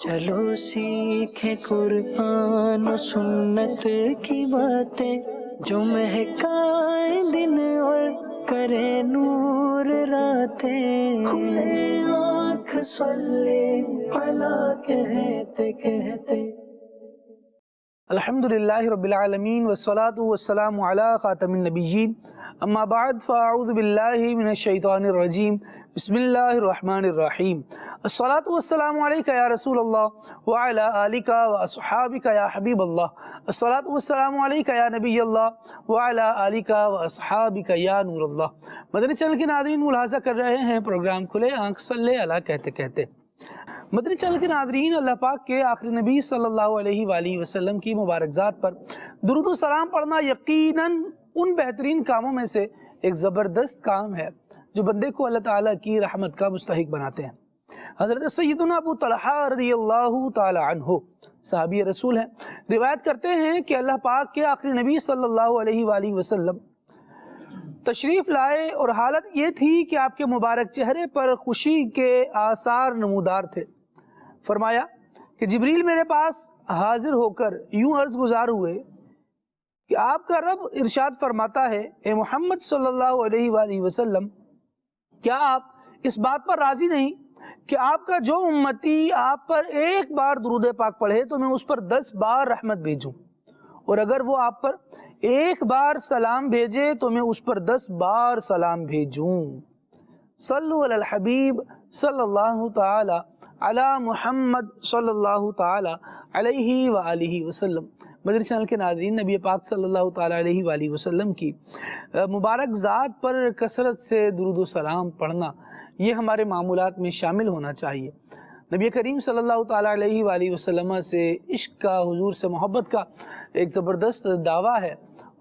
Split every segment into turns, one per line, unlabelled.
چلو سیکھیں قرآن و سنت کی باتیں جو مہکائیں دن اور کرے نور راتیں، کھلے آنکھ صلی علی کہتے کہتے۔
الحمدللہ رب العالمین والصلاة والسلام علی خاتم النبیین، اما بعد فاعوذ باللہ من الشیطان الرجیم، بسم اللہ الرحمن الرحیم۔ الصلاة والسلام علیکہ یا رسول اللہ وعلی آلکہ واصحابکہ یا حبیب اللہ، الصلاة والسلام علیکہ یا نبی اللہ وعلی آلکہ واصحابکہ یا نور اللہ۔ مدنی چینل کے ناظرین ملاحظہ کر رہے ہیں پروگرام کھلے آنکھ صلی علی کہتے کہتے۔ مدنی چینل کے ناظرین، اللہ پاک کے آخری نبی صلی اللہ علیہ وآلہ وسلم کی مبارک ذات پر درود و سلام پڑھنا یقیناً ان بہترین کاموں میں سے ایک زبردست کام ہے جو بندے کو اللہ تعالیٰ کی رحمت کا مستحق بناتے ہیں۔ حضرت سیدنا ابو طلحہ رضی اللہ تعالی عنہ صحابی رسول ہیں، روایت کرتے ہیں کہ اللہ پاک کے آخری نبی صلی اللہ علیہ وآلہ وسلم تشریف لائے اور حالت یہ تھی کہ آپ کے مبارک چہرے پر خوشی کے آثار نمودار تھے۔ فرمایا کہ جبریل میرے پاس حاضر ہو کر یوں عرض گزار ہوئے کہ آپ کا رب ارشاد فرماتا ہے، اے محمد صلی اللہ علیہ وآلہ وسلم، کیا آپ اس بات پر راضی نہیں کہ آپ کا جو امتی آپ پر ایک بار درود پاک پڑھے تو میں اس پر 10 بار رحمت بھیجوں، اور اگر وہ آپ پر ایک بار سلام بھیجے تو میں اس پر 10 بار سلام بھیجوں۔ صلو علی الحبیب صلی اللہ تعالی علی محمد صلی اللہ تعالی علیہ وآلہ وسلم۔ مدنی چینل کے ناظرین، نبی پاک صلی اللہ تعالی علیہ وآلہ وسلم کی مبارک ذات پر کثرت سے درود و سلام پڑھنا یہ ہمارے معمولات میں شامل ہونا چاہیے۔ نبی کریم صلی اللہ تعالی علیہ وآلہ وسلم سے عشق کا، حضور سے محبت کا ایک زبردست دعویٰ ہے،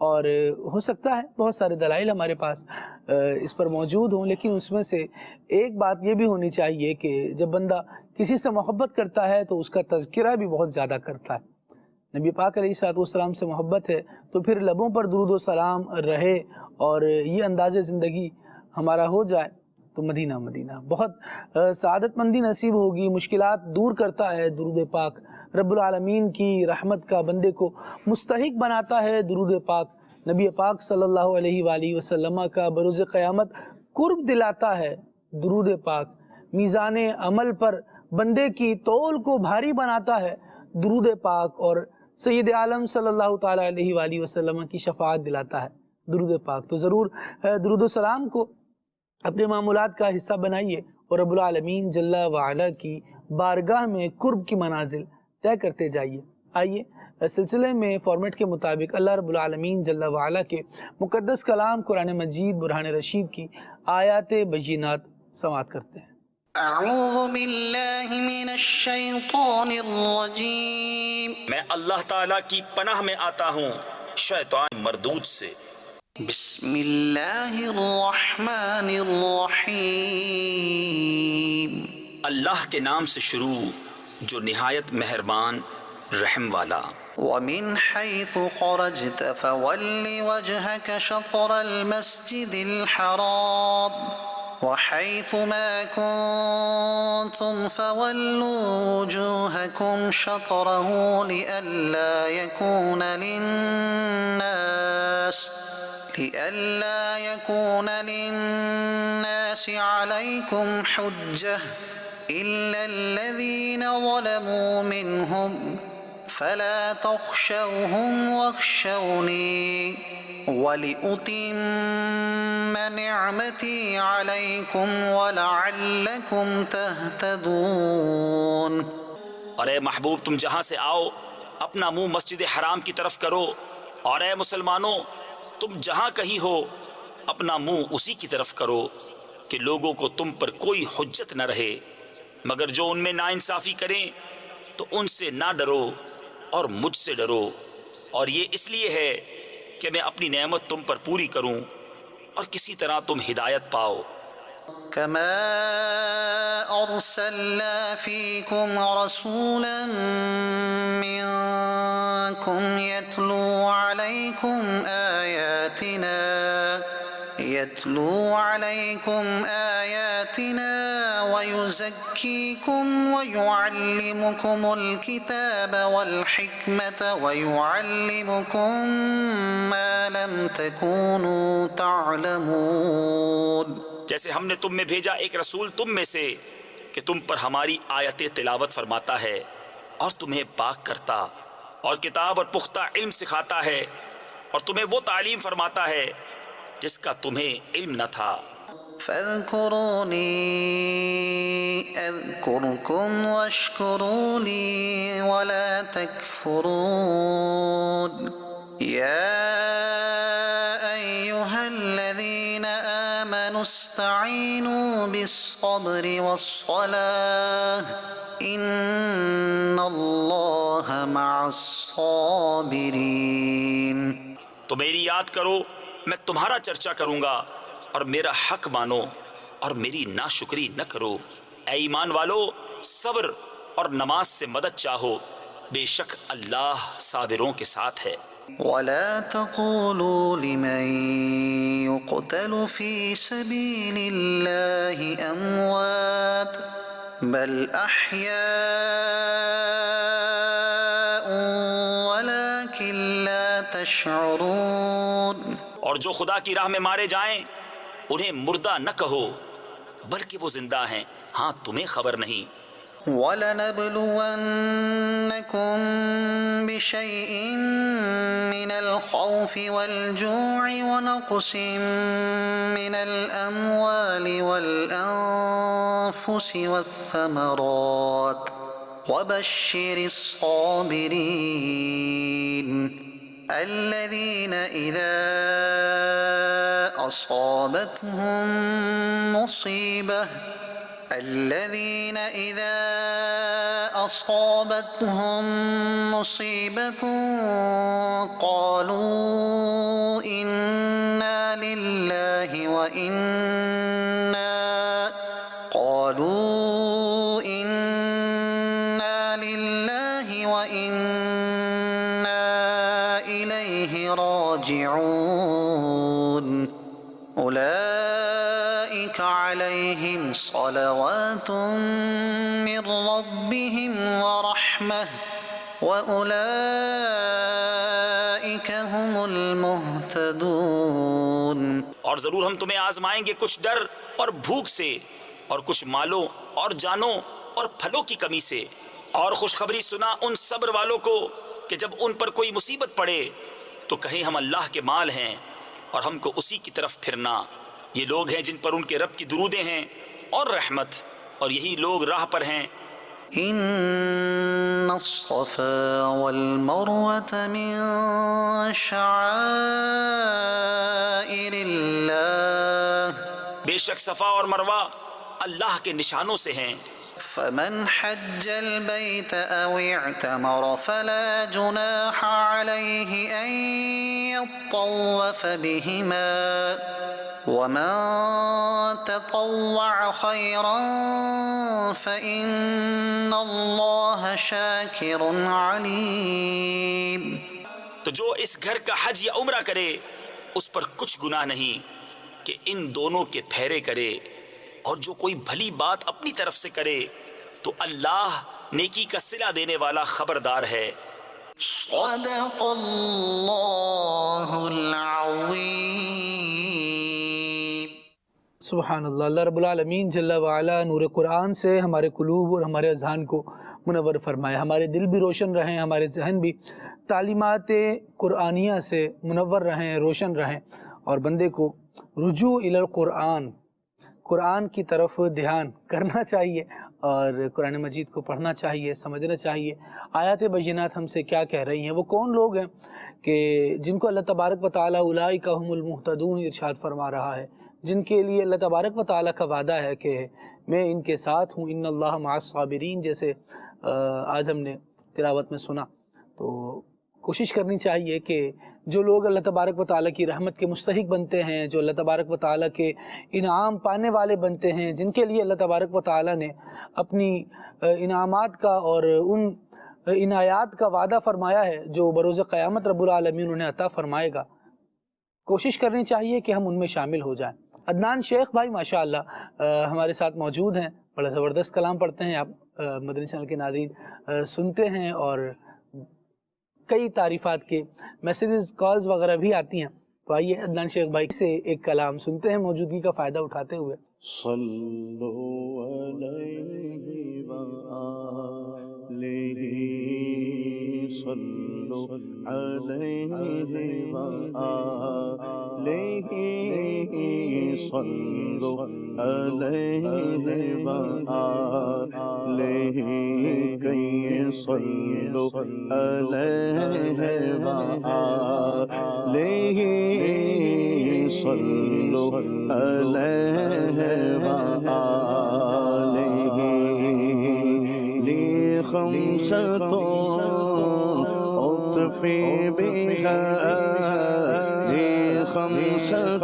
اور ہو سکتا ہے بہت سارے دلائل ہمارے پاس اس پر موجود ہوں، لیکن اس میں سے ایک بات یہ بھی ہونی چاہیے کہ جب بندہ کسی سے محبت کرتا ہے تو اس کا تذکرہ بھی بہت زیادہ کرتا ہے۔ نبی پاک علیہ السلام سے محبت ہے تو پھر لبوں پر درود و سلام رہے اور یہ انداز زندگی ہمارا ہو جائے تو مدینہ مدینہ بہت سعادت مندی نصیب ہوگی۔ مشکلات دور کرتا ہے درود پاک، رب العالمین کی رحمت کا بندے کو مستحق بناتا ہے درود پاک، نبی پاک صلی اللہ علیہ وآلہ وسلم کا بروز قیامت قرب دلاتا ہے درود پاک، میزان عمل پر بندے کی تول کو بھاری بناتا ہے درود پاک، اور سید عالم صلی اللہ تعالی علیہ وآلہ وسلم کی شفاعت دلاتا ہے درود پاک۔ تو ضرور درود و سلام کو اپنے معمولات کا حصہ بنائیے اور رب العالمین جل وعلا کی بارگاہ میں قرب کی منازل طے کرتے جائیے۔ آئیے سلسلے میں فارمیٹ کے مطابق اللہ رب العالمین جل وعلا کے مقدس کلام قرآن مجید برہان رشید کی آیات بینات سماعت کرتے ہیں۔
اعوذ باللہ من الشیطان الرجیم،
میں اللہ تعالیٰ کی پناہ میں آتا ہوں شیطان مردود سے۔
بسم اللہ الرحمن الرحیم،
اللہ کے نام سے شروع جو نہایت مہربان رحم والا۔
ومن حيث خرجت فول وجهك شطر المسجد الحرام وحيث ما كنتم فولوا وجوهكم شطره لئلا يكون للناس عليكم حجة إلا الذين ظلموا منهم فلا تخشوهم واخشوني ولأتم نعمتي عليكم ولعلكم تهتدون۔
اور اے محبوب، تم جہاں سے آؤ اپنا منہ مسجد حرام کی طرف کرو، اور اے مسلمانوں تم جہاں کہیں ہو اپنا منہ اسی کی طرف کرو کہ لوگوں کو تم پر کوئی حجت نہ رہے، مگر جو ان میں ناانصافی کریں تو ان سے نہ ڈرو اور مجھ سے ڈرو، اور یہ اس لیے ہے کہ میں اپنی نعمت تم پر پوری کروں اور کسی طرح تم ہدایت پاؤ۔
كما أرسلنا فيكم رسولا منكم يتلو عليكم آياتنا يتلو عليكم آياتنا ويزكيكم ويعلمكم الكتاب والحكمة ويعلمكم ما لم تكونوا تعلمون.
جیسے ہم نے تم میں بھیجا ایک رسول تم میں سے کہ تم پر ہماری آیتیں تلاوت فرماتا ہے اور تمہیں پاک کرتا اور کتاب اور پختہ علم سکھاتا ہے اور تمہیں وہ تعلیم فرماتا ہے جس کا تمہیں علم نہ تھا.
فاذكروني أذكركم واشكروا لي ولا تكفرون. يا أيها الذين آمنوا استعينوا بالصبر والصلاة إن الله مع الصابرين.
تو میری یاد کرو، میں تمہارا چرچا کروں گا، اور میرا حق مانو اور میری ناشکری نہ کرو. اے ایمان والو، صبر اور نماز سے مدد چاہو، بے شک اللہ صابروں کے ساتھ ہے.
ولا تقولوا لمن يقتل في سبيل الله أموات بل أحياء ولكن لا تشعرون.
اور جو خدا کی راہ میں مارے جائیں انہیں مردہ نہ کہو، بلکہ وہ زندہ ہیں، ہاں تمہیں خبر نہیں.
وَلَنَبْلُوَنَّكُمْ بِشَيْءٍ مِّنَ الْخَوْفِ وَالْجُوعِ وَنَقْصٍ مِّنَ الْأَمْوَالِ وَالْأَنفُسِ وَالثَّمَرَاتِ وَبَشِّرِ الصَّابِرِينَ الذين إذا أصابتهم مصيبة قالوا إنا لله وإنا إليه راجعون. أولئك عليهم صلوات من ربهم ورحمة وأولئك هم المهتدون.
اور ضرور ہم تمہیں آزمائیں گے کچھ ڈر اور بھوک سے، اور کچھ مالوں اور جانوں اور پھلوں کی کمی سے. اور خوشخبری سنا ان صبر والوں کو کہ جب ان پر کوئی مصیبت پڑے تو کہیں ہم اللہ کے مال ہیں اور ہم کو اسی کی طرف پھرنا. یہ لوگ ہیں جن پر ان کے رب کی درودیں ہیں اور رحمت، اور یہی لوگ راہ پر ہیں.
إن الصفا والمروة من شعائر الله
بے شک صفا اور مروہ اللہ کے نشانوں سے ہیں.
فمن حج البيت أو اعتمر فلا جناح عليه أن يطوف بهما ومن تطوع خيرا فإن الله شاكر عليم.
تو جو اس گھر کا حج یا عمرہ کرے اس پر کچھ گناہ نہیں کہ ان دونوں کے پھیرے کرے، اور جو کوئی بھلی بات اپنی طرف سے کرے تو اللہ نیکی کا صلہ دینے والا خبردار ہے.
صدق اللہ العظیم.
سبحان اللہ. اللہ رب العالمین جل وعلا نور قرآن سے ہمارے قلوب اور ہمارے اذہان کو منور فرمائے، ہمارے دل بھی روشن رہیں، ہمارے ذہن بھی تعلیمات قرآنیہ سے منور رہیں، روشن رہیں، اور بندے کو رجوع الی القرآن، قرآن کی طرف دھیان کرنا چاہیے، اور قرآن مجید کو پڑھنا چاہیے، سمجھنا چاہیے. آیات بینات ہم سے کیا کہہ رہی ہیں؟ وہ کون لوگ ہیں کہ جن کو اللہ تبارک و تعالیٰ اولئک هم المہتدون ارشاد فرما رہا ہے، جن کے لیے اللہ تبارک و تعالیٰ کا وعدہ ہے کہ میں ان کے ساتھ ہوں. ان اللہ مع الصابرین، جیسے آج ہم نے تلاوت میں سنا. تو کوشش کرنی چاہیے کہ جو لوگ اللہ تبارک و تعالیٰ کی رحمت کے مستحق بنتے ہیں، جو اللہ تبارک و تعالیٰ کے انعام پانے والے بنتے ہیں، جن کے لیے اللہ تبارک و تعالیٰ نے اپنی انعامات کا اور ان عنایات کا وعدہ فرمایا ہے جو بروز قیامت رب العالمین انہیں عطا فرمائے گا، کوشش کرنی چاہیے کہ ہم ان میں شامل ہو جائیں۔ عدنان شیخ بھائی ماشاءاللہ ہمارے ساتھ موجود ہیں، بڑا زبردست کلام پڑھتے ہیں، آپ مدنی چینل کے ناظرین سنتے ہیں اور کئی تعریفات کے میسیجز کالز وغیرہ بھی آتی ہیں، تو آئیے عدنان شیخ بھائی سے ایک کلام سنتے ہیں موجودگی کا فائدہ اٹھاتے ہوئے۔
صلو علیہ وآلہ، صلو علیہ وآلہ، صلو علیہ وآلہ، کئی صلو علیہ وآلہ، صلو علیہ وآلہ، لی خمسۃ اطفی بہا، لی خمسۃ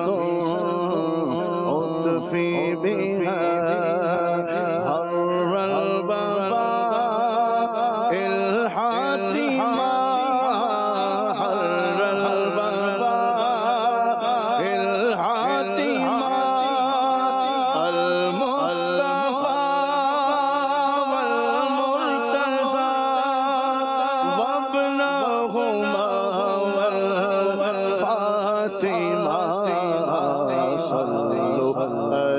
اطفی بہا، حر البابا الحاتمہ، حر البابا الحاتمہ، المصطفى والمرتضى وابنهما والفاطمة، صلوا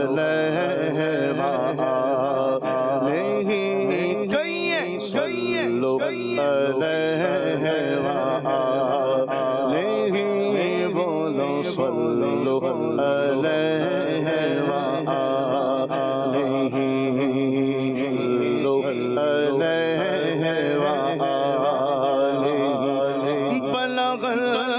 عليه وآله، صلوا عليه وآله، بولو صلوا عليه وآله، صلوا عليه وآله، بلغ العلا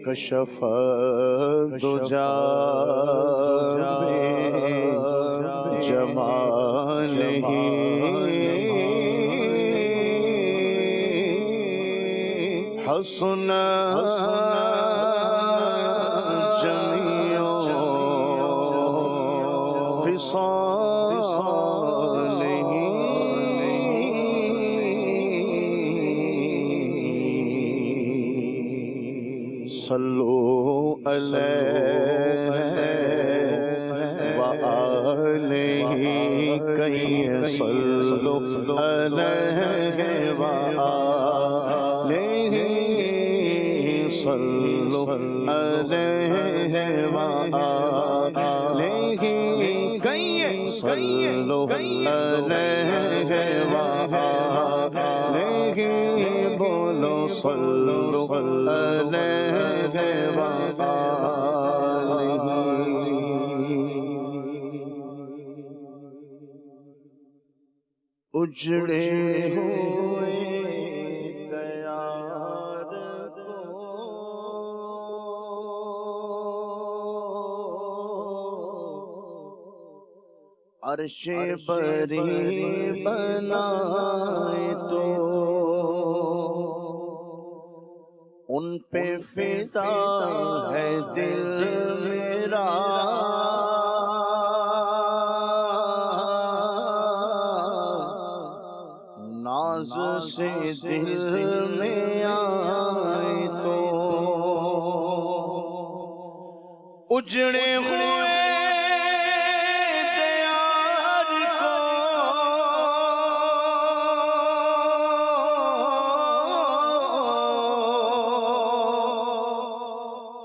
کشف الدجى بجماله، حسن جميع خصاله، صلوا علیہ وآلہ، کئی صلوا علیہ وآلہ، صلوا علیہ وآلہ، کئی صلوا علیہ وآلہ، بولو صلوا علیہ وآلہ۔ اجڑے ہوئے دیار کو عرش بری بنائے تو ان پہ فدا ہے دل میرا، ناز سے دل میں آئے تو اجڑے ہوئے دیار کو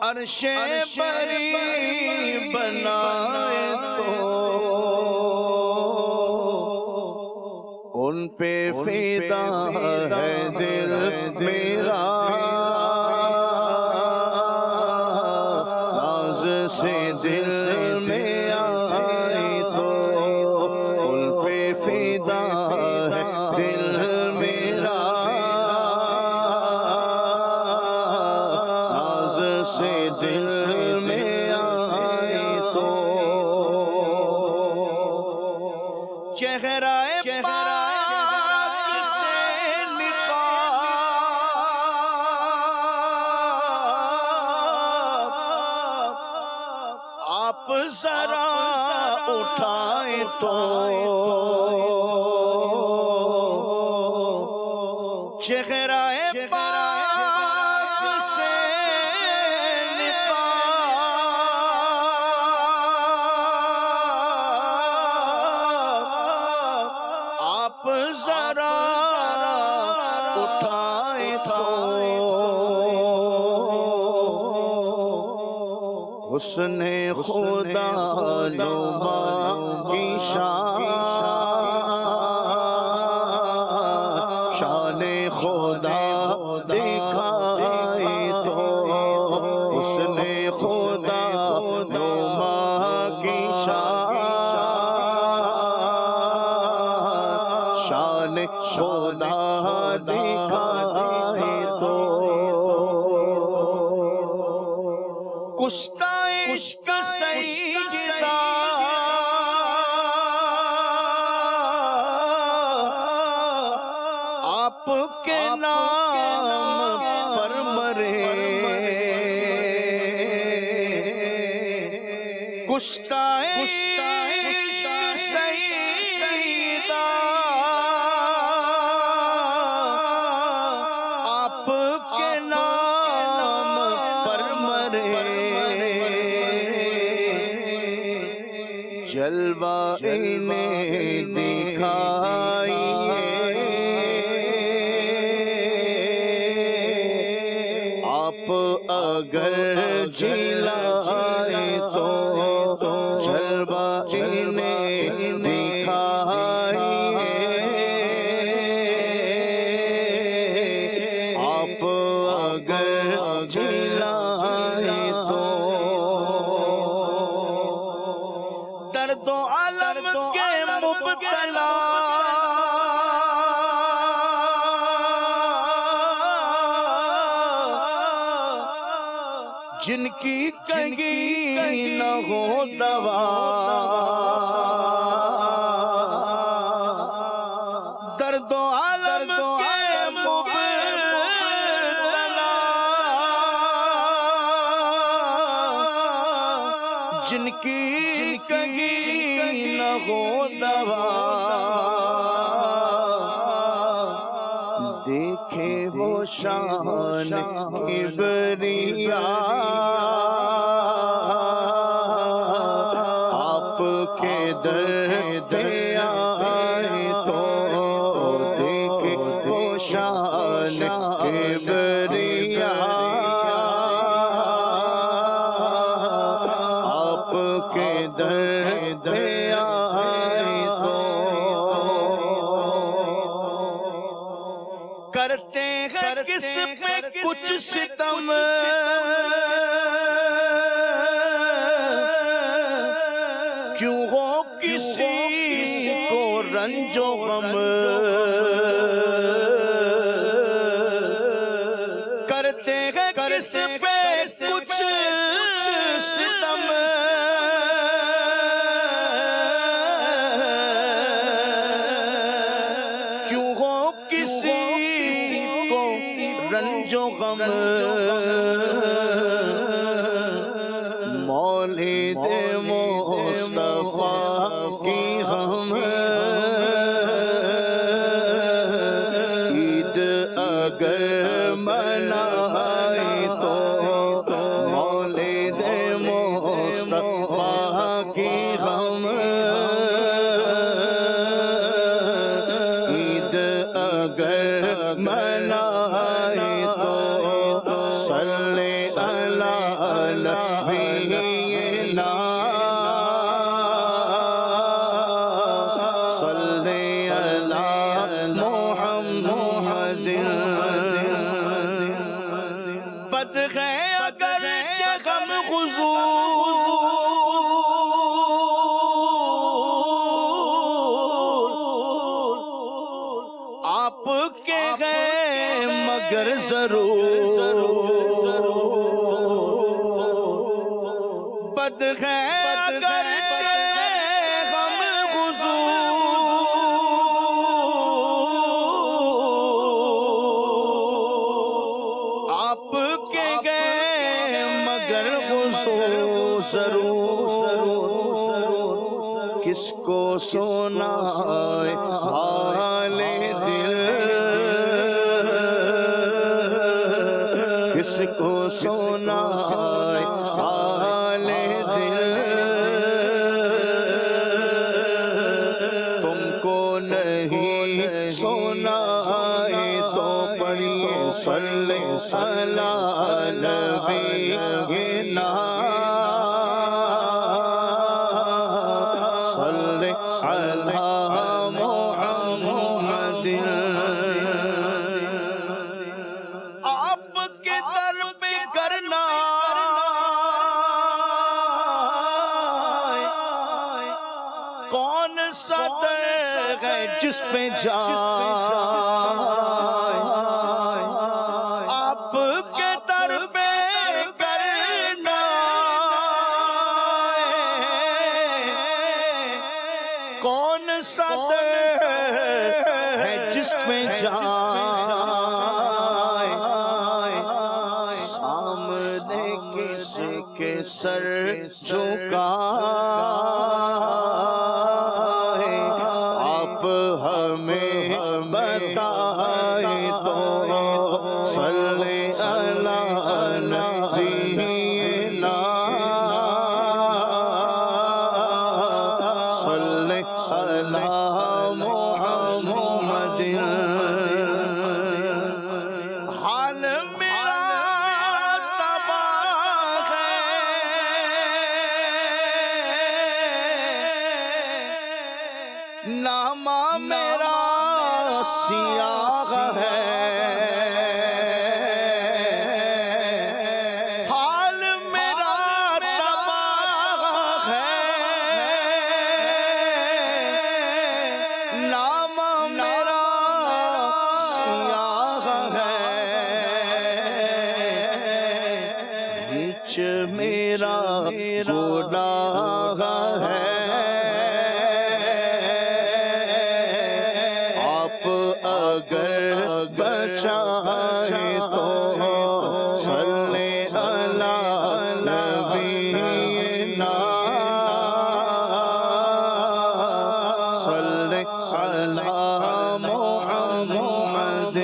عرش بری بنائے تو ان پہ فدا ہے دل میرا، ناز سے دل میں آئی تو ان پہ فدا ہے دل میرا، ناز سے دل میں آئی تو ذرا اٹھائیں تو چہرہ پاک سے آپ ذرا اٹھائیں تو حسن خدا نما کی شان خدا دکھائے تو حسن خدا نما کی شان خدا دکھائے تو کشتا عشق سجدہ آپ کے نام پر مرے کشتا عشق سجدہ آپ کے نام پر مرے جلوہ انہیں دکھائیے آپ اگر جلائے تو جلوہ انہیں دکھائیے آپ اگر جلائے تو درد و علم کے مبتلا جن کی کہیں نہ ہو دوا درد و علم کے مبتلا جن کی کہیں نہ ہو دوا دیکھے وہ شان کبریا آپ کے در آئے تو دیکھے وہ شان کبریا آپ کے در آئے تو کرتے ہیں کس پہ کچھ ستم کیوں ہو کسی کو رنج و غم کرتے ہیں کس پہ کچھ ستم کیوں ہو کسی رنج و غم مولد مصطفیٰ کی ہم عید اگر منائے تو مولد مصطفیٰ کی ہم عید اگر منائے تو صلی علی نبینا صلی علی محمد بد ہے اگر غم حضور آپ کے ہیں مگر ضرور بد ہے اگر غم حضور آپ کے ہیں مگر حضور ضرور کس کو سنائے حال دل، تم کو نہیں سنائے تو پڑھیے صلی علی نبینا، صلی علی محمد۔ آپ کے در پہ کرنا کون سا در ہے جس پہ جائے، آپ کے در پہ کرنا کون سا در ہے جس پہ جائے، سامنے کس کے سر جھکائے، آپ ہمیں بتائے تو صلی علی نبینا، صلی علی محمد۔ حال میرا تباہ ہے، نامہ میرا سیاہ ہے، حال میرا تباہ ہے، نامہ میرا سیاہ ہے، ہچ میرا گناہ ہے، آپ اگر بچائیں تو صلی علی نبینا، صلی علی محمد۔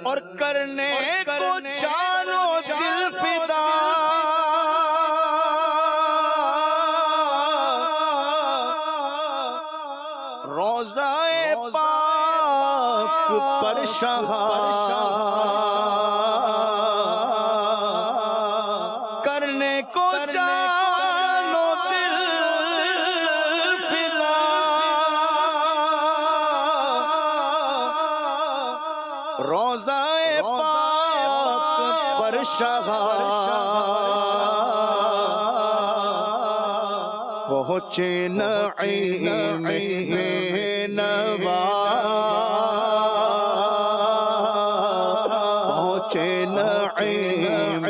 اور کرنے کو جانو دل فدا، روضہ پاک پر شہا، کرنے کو جانو دل فدا، روضہ پاک پر شہا، پہنچے نعیم نوا، پہنچے نعیم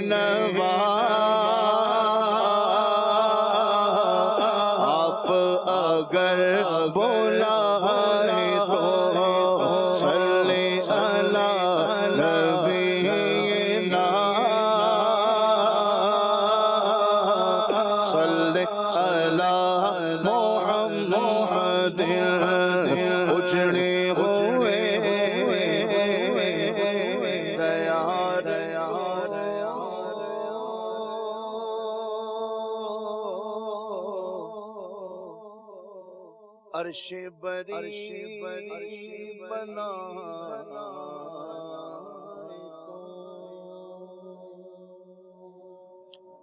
نوا، آپ اگر بلائے تو صلی علی نبینا، صلی علی محمد۔ اجڑے ہوئے دیار عرش بری بنا،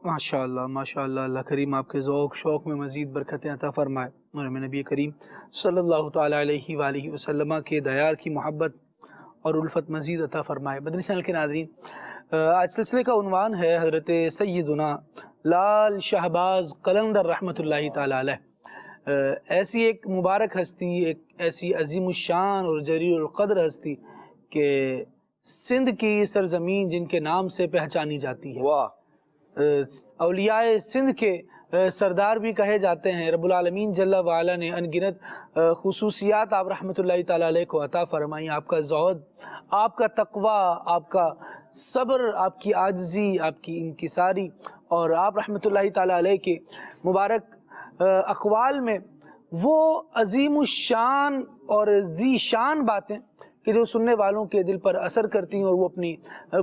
ماشاءاللہ ماشاءاللہ، اللہ کریم آپ کے ذوق شوق میں مزید برکتیں عطا فرمائے، اور ہمیں نبی کریم صلی اللہ تعالیٰ علیہ وآلہ وسلم کے دیار کی محبت اور الفت مزید عطا فرمائے۔ مدنی چینل کے ناظرین، آج سلسلے کا عنوان ہے حضرت سیدنا لال شہباز قلندر رحمۃ اللہ تعالیٰ علیہ۔ ایسی ایک مبارک ہستی، ایک ایسی عظیم الشان اور جلیل القدر ہستی کہ سندھ کی سرزمین جن کے نام سے پہچانی جاتی ہے، اولیاء سندھ کے سردار بھی کہے جاتے ہیں۔ رب العالمین جل وعلا نے ان گنت خصوصیات آپ رحمۃ اللہ تعالیٰ علیہ کو عطا فرمائی، آپ کا زہد، آپ کا تقوی، آپ کا صبر، آپ کی عاجزی، آپ کی انکساری، اور آپ رحمۃ اللہ تعالیٰ علیہ کے مبارک اقوال میں وہ عظیم الشان اور ذی شان باتیں کہ جو سننے والوں کے دل پر اثر کرتی ہیں اور وہ اپنی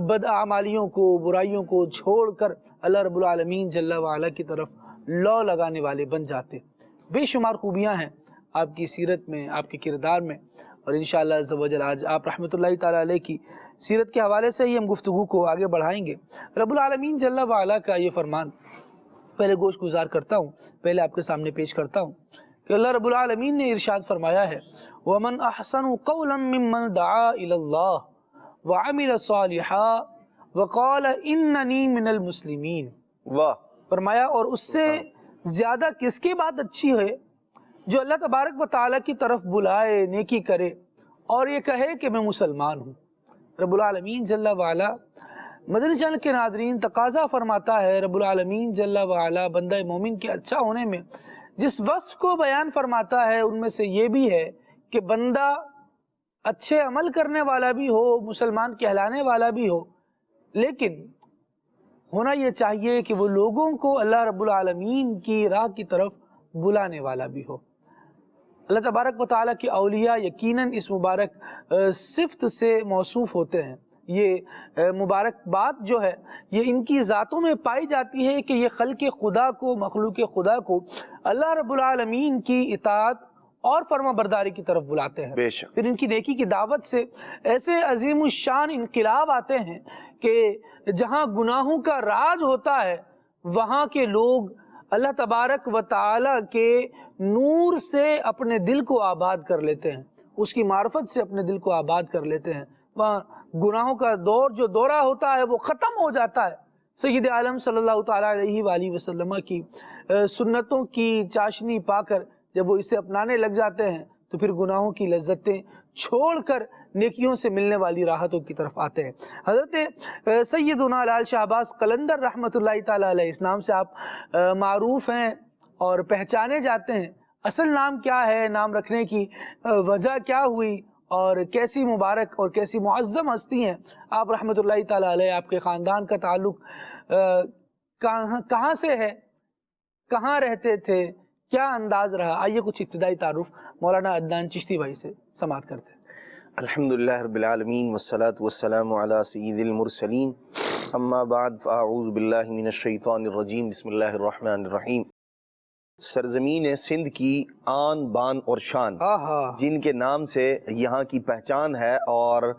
بدعمالیوں کو، برائیوں کو چھوڑ کر اللہ رب العالمین جل وعلا کی طرف لو لگانے والے بن جاتے ہیں۔ بے شمار خوبیاں ہیں آپ کی سیرت میں، آپ کے کردار میں، اور انشاءاللہ عز و جل آج آپ رحمۃ اللہ تعالیٰ علیہ کی سیرت کے حوالے سے ہی ہم گفتگو کو آگے بڑھائیں گے۔ رب العالمین جل وعلا کا یہ فرمان پہلے گوش گزار کرتا ہوں، پہلے آپ کے سامنے پیش کرتا ہوں کہ اللہ رب العالمین نے ارشاد فرمایا ہے وَمَنْ أَحْسَنُ قَوْلًا مِّمَّنْ دَعَا إِلَى اللَّهِ وَعَمِلَ صَالِحًا وَقَالَ إِنَّنِي مِنَ الْمُسْلِمِينَ۔
واہ،
فرمایا اور اس سے زیادہ کس کی بات اچھی ہے جو اللہ تبارک و تعالیٰ کی طرف بلائے، نیکی کرے اور یہ کہے کہ میں مسلمان ہوں۔ رب العالمین جل وعلا مدنی چینل کے ناظرین تقاضا فرماتا ہے، رب العالمین جل وعلا بندہ مومن کے اچھا ہونے میں جس وصف کو بیان فرماتا ہے ان میں سے یہ بھی ہے کہ بندہ اچھے عمل کرنے والا بھی ہو، مسلمان کہلانے والا بھی ہو، لیکن ہونا یہ چاہیے کہ وہ لوگوں کو اللہ رب العالمین کی راہ کی طرف بلانے والا بھی ہو۔ اللہ تبارک و تعالیٰ کی اولیاء یقیناً اس مبارک صفت سے موصوف ہوتے ہیں۔ یہ مبارک بات جو ہے یہ ان کی ذاتوں میں پائی جاتی ہے کہ یہ خلق خدا کو، مخلوق خدا کو اللہ رب العالمین کی اطاعت اور فرما برداری کی طرف بلاتے ہیں۔
بے شک۔
پھر ان کی نیکی کی دعوت سے ایسے عظیم الشان انقلاب آتے ہیں کہ جہاں گناہوں کا راج ہوتا ہے وہاں کے لوگ اللہ تبارک و تعالیٰ کے نور سے اپنے دل کو آباد کر لیتے ہیں، اس کی معرفت سے اپنے دل کو آباد کر لیتے ہیں۔ وہاں گناہوں کا دور جو دورہ ہوتا ہے وہ ختم ہو جاتا ہے۔ سید عالم صلی اللہ تعالیٰ علیہ وآلہ وسلم کی سنتوں کی چاشنی پا کر جب وہ اسے اپنانے لگ جاتے ہیں تو پھر گناہوں کی لذتیں چھوڑ کر نیکیوں سے ملنے والی راحتوں کی طرف آتے ہیں۔ حضرت سیدنا لال شہباز قلندر رحمۃ اللہ تعالیٰ علیہ، اس نام سے آپ معروف ہیں اور پہچانے جاتے ہیں۔ اصل نام کیا ہے، نام رکھنے کی وجہ کیا ہوئی اور کیسی مبارک اور کیسی معظم ہستی ہیں آپ رحمۃ اللہ تعالیٰ علیہ، آپ کے خاندان کا تعلق کہاں سے ہے، کہاں رہتے تھے، کیا انداز رہا؟ آئیے کچھ ابتدائی تعارف مولانا عدنان چشتی بھائی سے سماعت کرتے ہیں۔
الحمدللہ رب العالمین والصلاة والسلام علی سید المرسلین، اما بعد فاعوذ باللہ من الشیطان الرجیم، بسم اللہ الرحمن الرحیم۔ سرزمین سندھ کی آن بان اور شان، جن کے نام سے یہاں کی پہچان ہے اور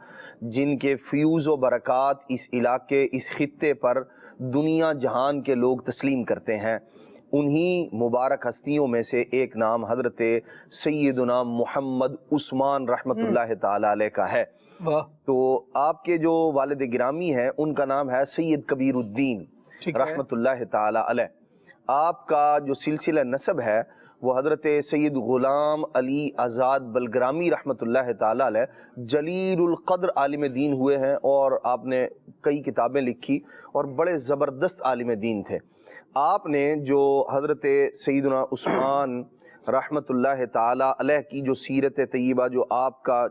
جن کے فیوز و برکات اس علاقے، اس خطے پر دنیا جہان کے لوگ تسلیم کرتے ہیں، انہی مبارک ہستیوں میں سے ایک نام حضرت سیدنا محمد عثمان رحمۃ اللہ تعالی علیہ کا ہے۔ تو آپ کے جو والد گرامی ہیں ان کا نام ہے سید کبیر الدین رحمۃ اللہ تعالی علیہ۔ آپ کا جو سلسلہ نسب ہے وہ حضرت سید غلام علی آزاد بلگرامی رحمۃ اللہ تعالی علیہ جلیل القدر عالم دین ہوئے ہیں، اور آپ نے کئی کتابیں لکھی اور بڑے زبردست عالم دین تھے۔ آپ نے جو حضرت سیدنا عثمان رحمۃ اللہ تعالی علیہ کی جو سیرت طیبہ جو آپ کا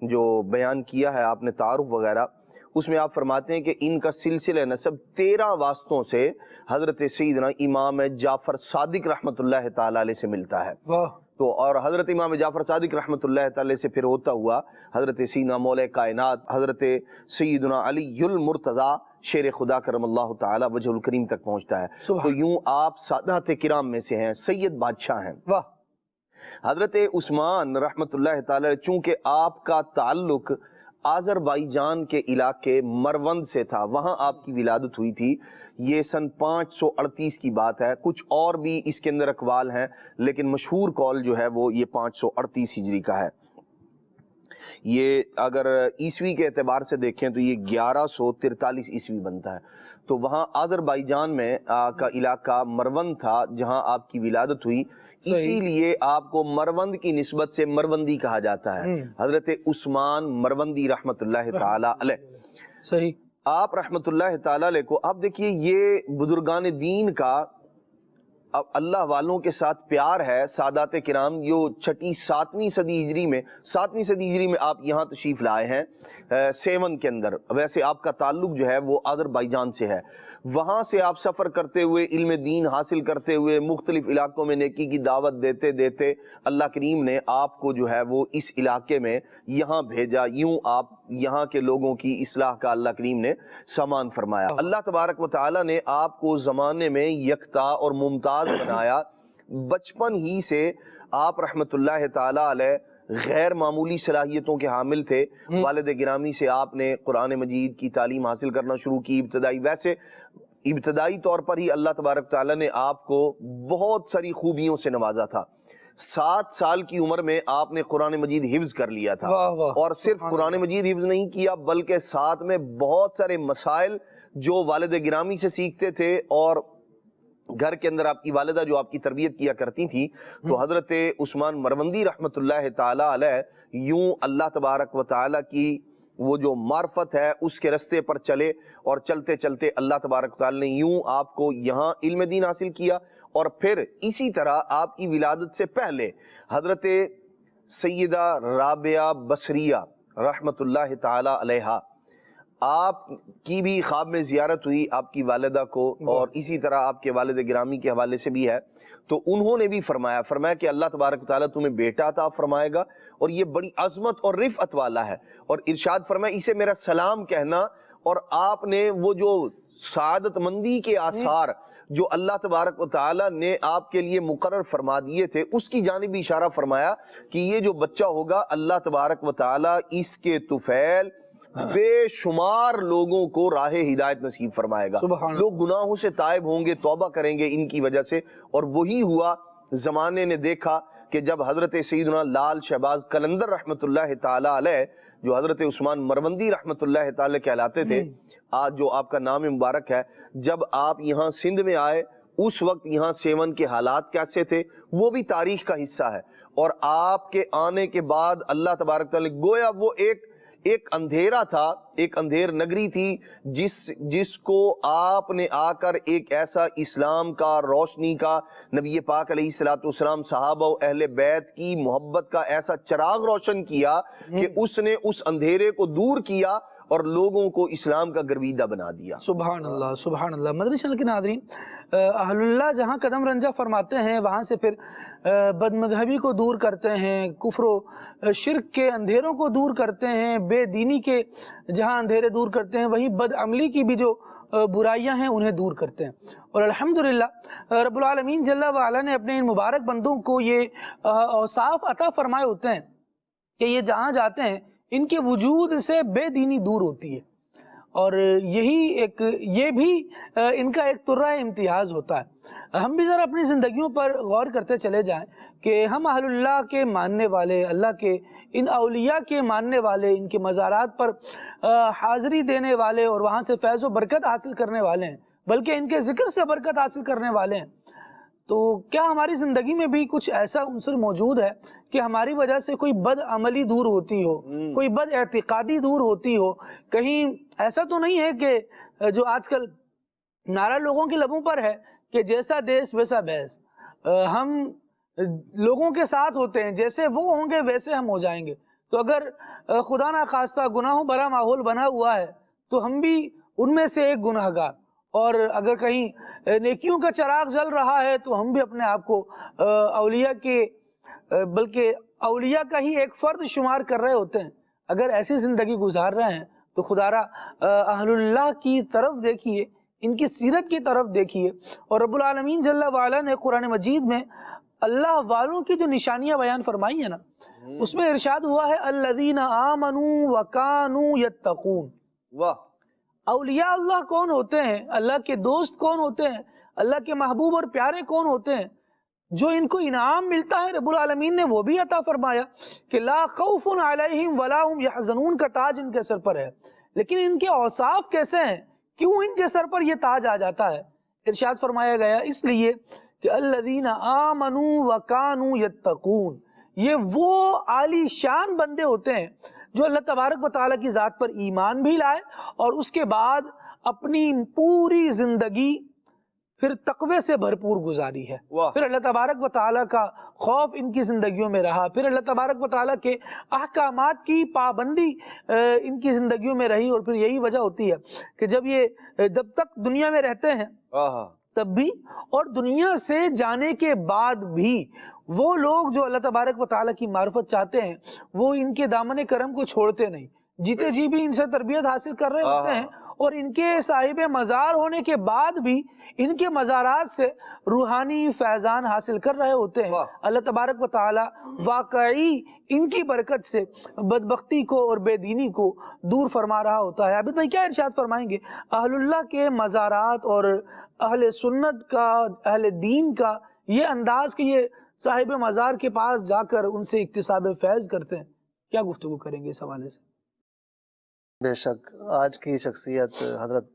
جو بیان کیا ہے آپ نے تعارف وغیرہ، اس میں آپ فرماتے ہیں کہ ان کا سلسلہ نسب 13 واسطوں سے حضرت سیدنا امام جعفر صادق رحمۃ اللہ تعالی علیہ سے ملتا ہے۔ تو اور حضرت امام جعفر صادق رحمۃ اللہ تعالی سے پھر ہوتا ہوا حضرت سیدنا مولا کائنات حضرت سیدنا علی المرتضیٰ شیر خدا کرم اللہ تعالی وجہ الکریم تک پہنچتا ہے۔ تو یوں آپ سادات کرام میں سے ہیں، سید بادشاہ ہیں۔ حضرت عثمان رحمۃ اللہ تعالی چونکہ آپ کا تعلق آذربائیجان کے علاقے مروند سے تھا، وہاں آپ کی ولادت ہوئی تھی۔ یہ سن 538 کی بات ہے، کچھ اور بھی اس کے اندر اقوال ہیں لیکن مشہور قول جو ہے وہ یہ 538 ہجری کا ہے۔ یہ اگر عیسوی کے اعتبار سے دیکھیں تو یہ 1143 عیسوی بنتا ہے۔ تو وہاں آذربائیجان میں کا علاقہ مروند تھا جہاں آپ کی ولادت ہوئی، اسی لیے آپ کو مروند کی نسبت سے مروندی کہا جاتا ہے۔ حضرت عثمان مروندی رحمت اللہ تعالی علیہ۔ اب اللہ والوں کے ساتھ پیار ہے، سادات کرام جو 7ویں صدی ہجری میں آپ یہاں تشریف لائے ہیں 7 کے اندر. ویسے آپ کا تعلق جو ہے وہ آذربائیجان سے ہے. وہاں سے آپ سفر کرتے ہوئے، علم دین حاصل کرتے ہوئے، مختلف علاقوں میں نیکی کی دعوت دیتے دیتے اللہ کریم نے آپ کو جو ہے وہ اس علاقے میں یہاں بھیجا. یوں آپ یہاں کے لوگوں کی اصلاح کا اللہ کریم نے سامان فرمایا. اللہ تبارک و تعالی نے آپ کو زمانے میں یکتا اور ممتاز بنایا. بچپن ہی سے آپ رحمت اللہ تعالی علیہ غیر معمولی صلاحیتوں کے حامل تھے. والد گرامی سے آپ نے قرآن مجید کی تعلیم حاصل کرنا شروع کی. ابتدائی طور پر ہی اللہ تبارک تعالیٰ نے آپ کو بہت ساری خوبیوں سے نوازا تھا. 7 سال کی عمر میں آپ نے قرآن مجید حفظ کر لیا تھا. اور صرف قرآن مجید حفظ نہیں کیا بلکہ ساتھ میں بہت سارے مسائل جو والد گرامی سے سیکھتے تھے، اور گھر کے اندر آپ کی والدہ جو آپ کی تربیت کیا کرتی تھی تو حضرت عثمان مروندی رحمت اللہ تعالی علیہ یوں اللہ تبارک و تعالی کی وہ جو معرفت ہے اس کے رستے پر چلے، اور چلتے چلتے اللہ تبارک و تعالی نے یوں آپ کو یہاں علم دین حاصل کیا. اور پھر اسی طرح آپ کی ولادت سے پہلے حضرت سیدہ رابعہ بصریہ رحمت اللہ تعالی علیہا آپ کی بھی خواب میں زیارت ہوئی آپ کی والدہ کو، اور اسی طرح آپ کے والد گرامی کے حوالے سے بھی ہے. تو انہوں نے بھی فرمایا کہ اللہ تبارک و تعالیٰ تمہیں بیٹا عطا فرمائے گا، اور یہ بڑی عظمت اور رفعت والا ہے. اور ارشاد فرمایا اسے میرا سلام کہنا. اور آپ نے وہ جو سعادت مندی کے آثار جو اللہ تبارک و تعالیٰ نے آپ کے لیے مقرر فرما دیے تھے اس کی جانب اشارہ فرمایا کہ یہ جو بچہ ہوگا اللہ تبارک و تعالیٰ اس کے طفیل بے شمار لوگوں کو راہ ہدایت نصیب فرمائے گا. لوگ گناہوں سے تائب ہوں گے، توبہ کریں گے ان کی وجہ سے. اور وہی ہوا. زمانے نے دیکھا کہ جب حضرت سیدنا لال شہباز قلندر رحمت اللہ تعالی علیہ جو حضرت عثمان مروندی رحمت اللہ تعالی کہلاتے تھے، آج جو آپ کا نام مبارک ہے، جب آپ یہاں سندھ میں آئے اس وقت یہاں 7 کے حالات کیسے تھے وہ بھی تاریخ کا حصہ ہے. اور آپ کے آنے کے بعد اللہ تبارک تعالی گویا وہ ایک اندھیرا تھا، ایک اندھیر نگری تھی جس کو آپ نے آ کر ایک ایسا اسلام کا، روشنی کا، نبی پاک علیہ الصلوۃ والسلام صحابہ و اہل بیت کی محبت کا ایسا چراغ روشن کیا کہ اس نے اس اندھیرے کو دور کیا اور لوگوں کو اسلام کا گرویدہ بنا دیا.
سبحان اللہ سبحان اللہ. مدنی چینل کے ناظرین، اہل اللہ جہاں قدم رنجہ فرماتے ہیں وہاں سے پھر بد مذہبی کو دور کرتے ہیں، کفر و شرک کے اندھیروں کو دور کرتے ہیں، بے دینی کے جہاں اندھیرے دور کرتے ہیں وہیں بد عملی کی بھی جو برائیاں ہیں انہیں دور کرتے ہیں. اور الحمدللہ رب العالمین جل وعلا نے اپنے ان مبارک بندوں کو یہ اوصاف عطا فرمائے ہوتے ہیں کہ یہ جہاں جاتے ہیں ان کے وجود سے بے دینی دور ہوتی ہے. اور یہ بھی ان کا ایک طرہ امتیاز ہوتا ہے. ہم بھی ذرا اپنی زندگیوں پر غور کرتے چلے جائیں کہ ہم اہل اللہ کے ماننے والے، اللہ کے ان اولیاء کے ماننے والے، ان کے مزارات پر حاضری دینے والے اور وہاں سے فیض و برکت حاصل کرنے والے ہیں، بلکہ ان کے ذکر سے برکت حاصل کرنے والے ہیں. تو کیا ہماری زندگی میں بھی کچھ ایسا عنصر موجود ہے کہ ہماری وجہ سے کوئی بد عملی دور ہوتی ہو، کوئی بد اعتقادی دور ہوتی ہو؟ کہیں ایسا تو نہیں ہے کہ جو آج کل نعرہ لوگوں کے لبوں پر ہے کہ جیسا دیس ویسا بیس، ہم لوگوں کے ساتھ ہوتے ہیں، جیسے وہ ہوں گے ویسے ہم ہو جائیں گے. تو اگر خدا نخواستہ گناہوں بھرا ماحول بنا ہوا ہے تو ہم بھی ان میں سے ایک گناہ گار، اور اگر کہیں نیکیوں کا چراغ جل رہا ہے تو ہم بھی اپنے آپ کو اولیاء کے بلکہ اولیاء کا ہی ایک فرد شمار کر رہے ہوتے ہیں. اگر ایسی زندگی گزار رہے ہیں تو خدارا اہل اللہ کی طرف دیکھیے، ان کی سیرت کی طرف دیکھیے. اور رب العالمین جل وعلا نے قرآن مجید میں اللہ والوں کی جو نشانیاں بیان فرمائی ہیں نا، اس میں ارشاد ہوا ہے الذین آمنوا وکانوا یتقون.
واہ!
اولیاء اللہ کون ہوتے ہیں؟ اللہ کے دوست کون ہوتے ہیں؟ اللہ کے محبوب اور پیارے کون ہوتے ہیں؟ جو ان کو انعام ملتا ہے رب العالمین نے وہ بھی عطا فرمایا کہ لا خوف علیہم ولا هم یحزنون کا تاج ان کے سر پر ہے. لیکن ان کے اوصاف کیسے ہیں؟ کیوں ان کے سر پر یہ تاج آ جاتا ہے؟ ارشاد فرمایا گیا اس لیے کہ الذین آمنوا وکانوا یتقون، یہ وہ عالی شان بندے ہوتے ہیں جو اللہ تبارک و تعالیٰ کی ذات پر ایمان بھی لائے اور اس کے بعد اپنی پوری زندگی پھر تقوی سے بھرپور گزاری ہے، پھر اللہ تبارک و تعالیٰ کا خوف ان کی زندگیوں میں رہا، پھر اللہ تبارک و تعالیٰ کے احکامات کی پابندی ان کی زندگیوں میں رہی، اور پھر یہی وجہ ہوتی ہے کہ جب تک دنیا میں رہتے ہیں تب بھی اور دنیا سے جانے کے بعد بھی وہ لوگ جو اللہ تبارک و تعالیٰ کی معرفت چاہتے ہیں وہ ان کے دامن کرم کو چھوڑتے نہیں، جیتے جی بھی ان سے تربیت حاصل کر رہے ہوتے ہیں، اور ان کے صاحب مزار ہونے کے بعد بھی ان کے مزارات سے روحانی فیضان حاصل کر رہے ہوتے ہیں۔ اللہ تبارک و تعالی واقعی ان کی برکت سے بدبختی کو اور بے دینی کو دور فرما رہا ہوتا ہے۔ عابد بھائی کیا ارشاد فرمائیں گے؟ اہل اللہ کے مزارات اور اہل سنت کا، اہل دین کا یہ انداز کہ یہ صاحب مزار کے پاس جا کر ان سے اکتساب فیض کرتے ہیں، کیا گفتگو کریں گے اس حوالے سے؟
بے شک آج کی شخصیت حضرت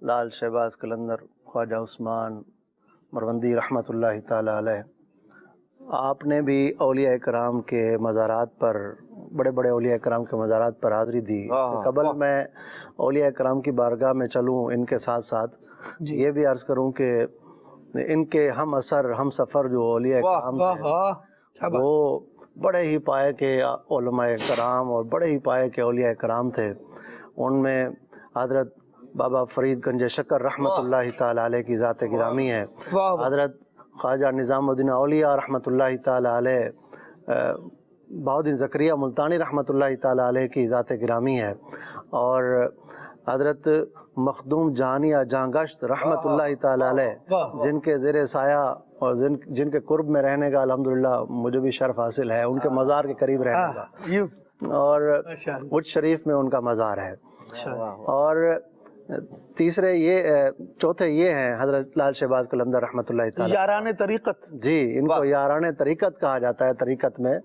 لال شہباز قلندر خواجہ عثمان مروندی رحمۃ اللہ تعالی علیہ، آپ نے بھی اولیاء کرام کے مزارات پر، بڑے بڑے اولیاء کرام کے مزارات پر حاضری دی۔ اس سے قبل میں اولیاء کرام کی بارگاہ میں چلوں، ان کے ساتھ ساتھ یہ بھی عرض کروں کہ ان کے ہم اثر ہم سفر جو اولیاء کرام تھے وہ بڑے ہی پائے کے علماء کرام اور بڑے ہی پائے کے اولیاء کرام تھے۔ ان میں حضرت بابا فرید گنج شکر رحمۃ اللہ تعالی علیہ کی ذات گرامی ہے، حضرت خواجہ نظام الدین اولیاء رحمۃ اللہ تعالی علیہ، بہاؤالدین زکریا ملتانی رحمۃ اللہ تعالی علیہ کی ذات گرامی ہے، اور حضرت مخدوم جہانیہ جہانگشت رحمۃ اللہ تعالی علیہ، جن کے زیر سایہ اور جن کے قرب میں رہنے کا الحمدللہ مجھے بھی شرف حاصل ہے، ان کے مزار کے قریب رہنے کا، اور اجھ شریف میں ان کا مزار ہے۔ اور تیسرے چوتھے یہ ہیں حضرت لال شہباز قلندر رحمۃ اللہ تعالی،
یاران طریقت،
جی ان کو یاران طریقت کہا جاتا ہے طریقت میں۔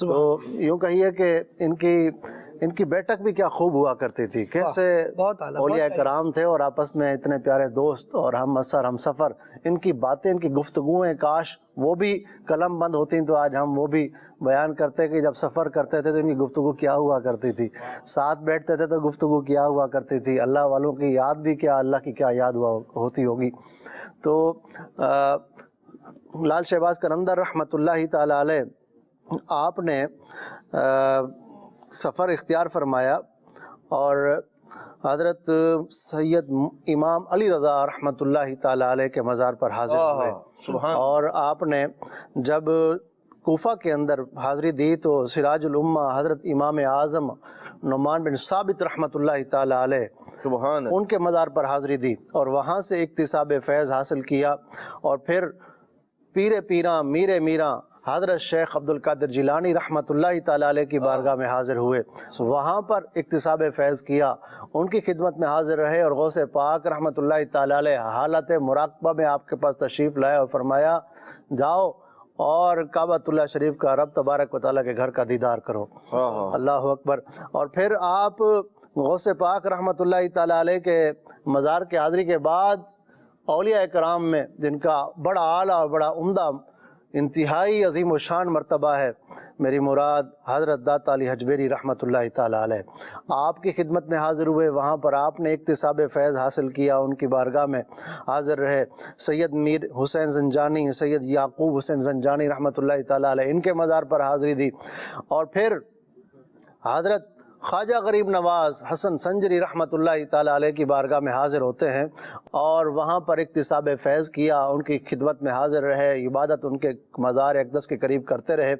تو یوں کہیے کہ ان کی بیٹھک بھی کیا خوب ہوا کرتی تھی، کیسے اولیاء کرام تھے اور آپس میں اتنے پیارے دوست اور ہم اثر ہم سفر، ان کی باتیں ان کی گفتگویں کاش وہ بھی قلم بند ہوتی تو آج ہم وہ بھی بیان کرتے کہ جب سفر کرتے تھے تو ان کی گفتگو کیا ہوا کرتی تھی، ساتھ بیٹھتے تھے تو گفتگو کیا ہوا کرتی تھی، اللہ والوں کی یاد بھی کیا، اللہ کی کیا یاد ہوتی ہوگی۔ تو لال شہباز قلندر رحمۃ اللہ تعالی علیہ، آپ نے سفر اختیار فرمایا اور حضرت سید امام علی رضا رحمۃ اللہ تعالی علیہ کے مزار پر حاضر ہوئے، اور آپ نے جب کوفہ کے اندر حاضری دی تو سراج الامہ حضرت امام اعظم نعمان بن ثابت رحمۃ اللہ تعالی علیہ ان کے مزار پر حاضری دی، اور وہاں سے اکتساب فیض حاصل کیا، اور پھر پیر پیراں میر میراں حضرت شیخ عبد القادر جیلانی رحمۃ اللہ تعالی علیہ کی بارگاہ میں حاضر ہوئے، وہاں پر اکتساب فیض کیا، ان کی خدمت میں حاضر رہے، اور غوث پاک رحمۃ اللہ تعالی علیہ حالت مراقبہ میں آپ کے پاس تشریف لائے اور فرمایا جاؤ اور کعبۃ اللہ شریف کا رب تبارک و تعالیٰ کے گھر کا دیدار کرو۔ اللہ اکبر۔ اور پھر آپ غوث پاک رحمۃ اللہ تعالی علیہ کے مزار کی حاضری کے بعد اولیاء کرام میں جن کا بڑا اعلیٰ اور بڑا عمدہ انتہائی عظیم و شان مرتبہ ہے، میری مراد حضرت داتا علی حجویری رحمۃ اللہ تعالی علیہ، آپ کی خدمت میں حاضر ہوئے، وہاں پر آپ نے اکتساب فیض حاصل کیا، ان کی بارگاہ میں حاضر رہے۔ سید میر حسین زنجانی، سید یعقوب حسین زنجانی رحمۃ اللہ تعالی علیہ، ان کے مزار پر حاضری دی، اور پھر حضرت خواجہ غریب نواز حسن سنجری رحمۃ اللہ تعالی علیہ کی بارگاہ میں حاضر ہوتے ہیں، اور وہاں پر اکتساب فیض کیا، ان کی خدمت میں حاضر رہے، عبادت ان کے مزار اقدس کے قریب کرتے رہے۔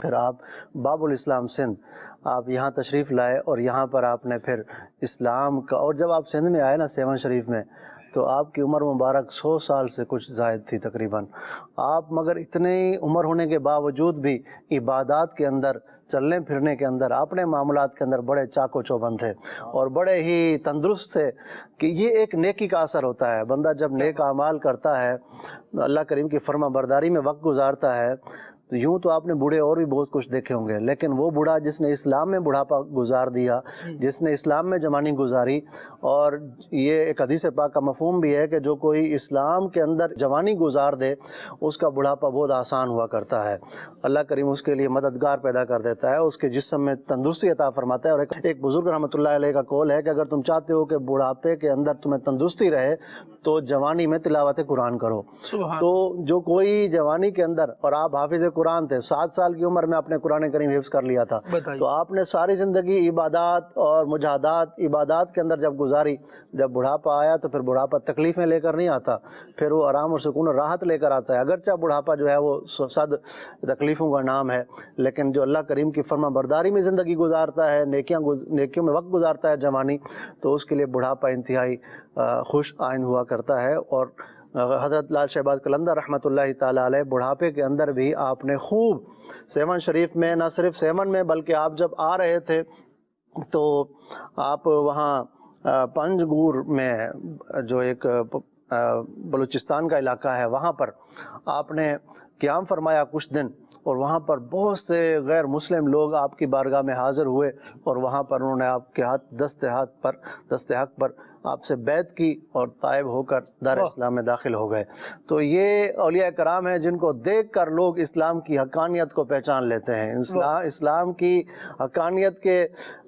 پھر آپ باب الاسلام سندھ آپ یہاں تشریف لائے، اور یہاں پر آپ نے پھر اسلام کا، اور جب آپ سندھ میں آئے نا سیون شریف میں، تو آپ کی عمر مبارک 100 سال سے کچھ زائد تھی تقریباً، آپ مگر اتنی عمر ہونے کے باوجود بھی عبادات کے اندر، چلنے پھرنے کے اندر، اپنے معاملات کے اندر بڑے چاق و چوبند تھے اور بڑے ہی تندرست تھے، کہ یہ ایک نیکی کا اثر ہوتا ہے، بندہ جب نیک اعمال کرتا ہے، اللہ کریم کی فرما برداری میں وقت گزارتا ہے، تو تو یوں تو آپ نے بوڑھے اور بھی بہت کچھ دیکھے ہوں گے، لیکن وہ بوڑھا جس نے اسلام میں بڑھاپا گزار دیا، جس نے اسلام میں جوانی گزاری، اور یہ ایک حدیث پاک کا مفہوم بھی ہے کہ جو کوئی اسلام کے اندر جوانی گزار دے اس کا بڑھاپا بہت آسان ہوا کرتا ہے۔ اللہ کریم اس کے لیے مددگار پیدا کر دیتا ہے، اس کے جسم میں تندرستی عطا فرماتا ہے۔ اور ایک بزرگ رحمۃ اللہ علیہ کا قول ہے کہ اگر تم چاہتے ہو کہ بڑھاپے کے اندر تمہیں تندرستی رہے تو جوانی میں تلاوت قرآن کرو۔ تو جو کوئی جوانی کے اندر، اور آپ حافظ قرآن تھے، 7 سال کی عمر میں آپ نے قرآن کریم حفظ کر لیا تھا، تو آپ نے ساری زندگی عبادات اور مجاہدات، عبادات کے اندر جب گزاری، جب بڑھاپا آیا تو پھر بڑھاپا تکلیفیں لے کر نہیں آتا، پھر وہ آرام اور سکون اور راحت لے کر آتا ہے۔ اگرچہ بڑھاپا جو ہے وہ صد تکلیفوں کا نام ہے، لیکن جو اللہ کریم کی فرما برداری میں زندگی گزارتا ہے، نیکیوں میں وقت گزارتا ہے جوانی، تو اس کے لیے بڑھاپا انتہائی خوش آئند ہوا کرتا ہے۔ اور حضرت لال شہباز قلندر رحمۃ اللہ تعالیٰ علیہ بڑھاپے کے اندر بھی آپ نے خوب سیون شریف میں، نہ صرف سیون میں بلکہ آپ جب آ رہے تھے تو آپ وہاں پنجگور میں، جو ایک بلوچستان کا علاقہ ہے، وہاں پر آپ نے قیام فرمایا کچھ دن، اور وہاں پر بہت سے غیر مسلم لوگ آپ کی بارگاہ میں حاضر ہوئے، اور وہاں پر انہوں نے آپ کے دست حق پر آپ سے بیعت کی اور تائب ہو کر دار اسلام میں داخل ہو گئے۔ تو یہ اولیاء کرام ہیں جن کو دیکھ کر لوگ اسلام کی حقانیت کو پہچان لیتے ہیں، اسلام کی حقانیت کے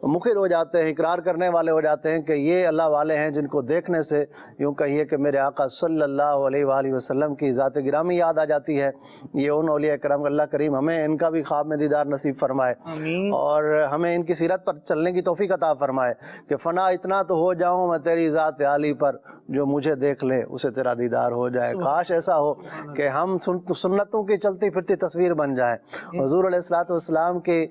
مخر ہو جاتے ہیں، اقرار کرنے والے ہو جاتے ہیں کہ یہ اللہ والے ہیں، جن کو دیکھنے سے یوں کہیے کہ میرے آقا صلی اللہ علیہ وآلہ وسلم کی ذات گرامی یاد آ جاتی ہے۔ یہ ان اولیاء کرام، اللہ کریم ہمیں ان کا بھی خواب میں دیدار نصیب فرمائے، اور ہمیں ان کی سیرت پر چلنے کی توفیق عطا فرمائے کہ فنا اتنا تو ہو جاؤں میں تیری ذات عالی پر، جو مجھے دیکھ لے اسے تیرا دیدار ہو جائے۔ کاش ایسا ہو کہ ہم سنتوں کی چلتی پھرتی تصویر بن جائیں، حضور علیہ الصلوۃ والسلام کی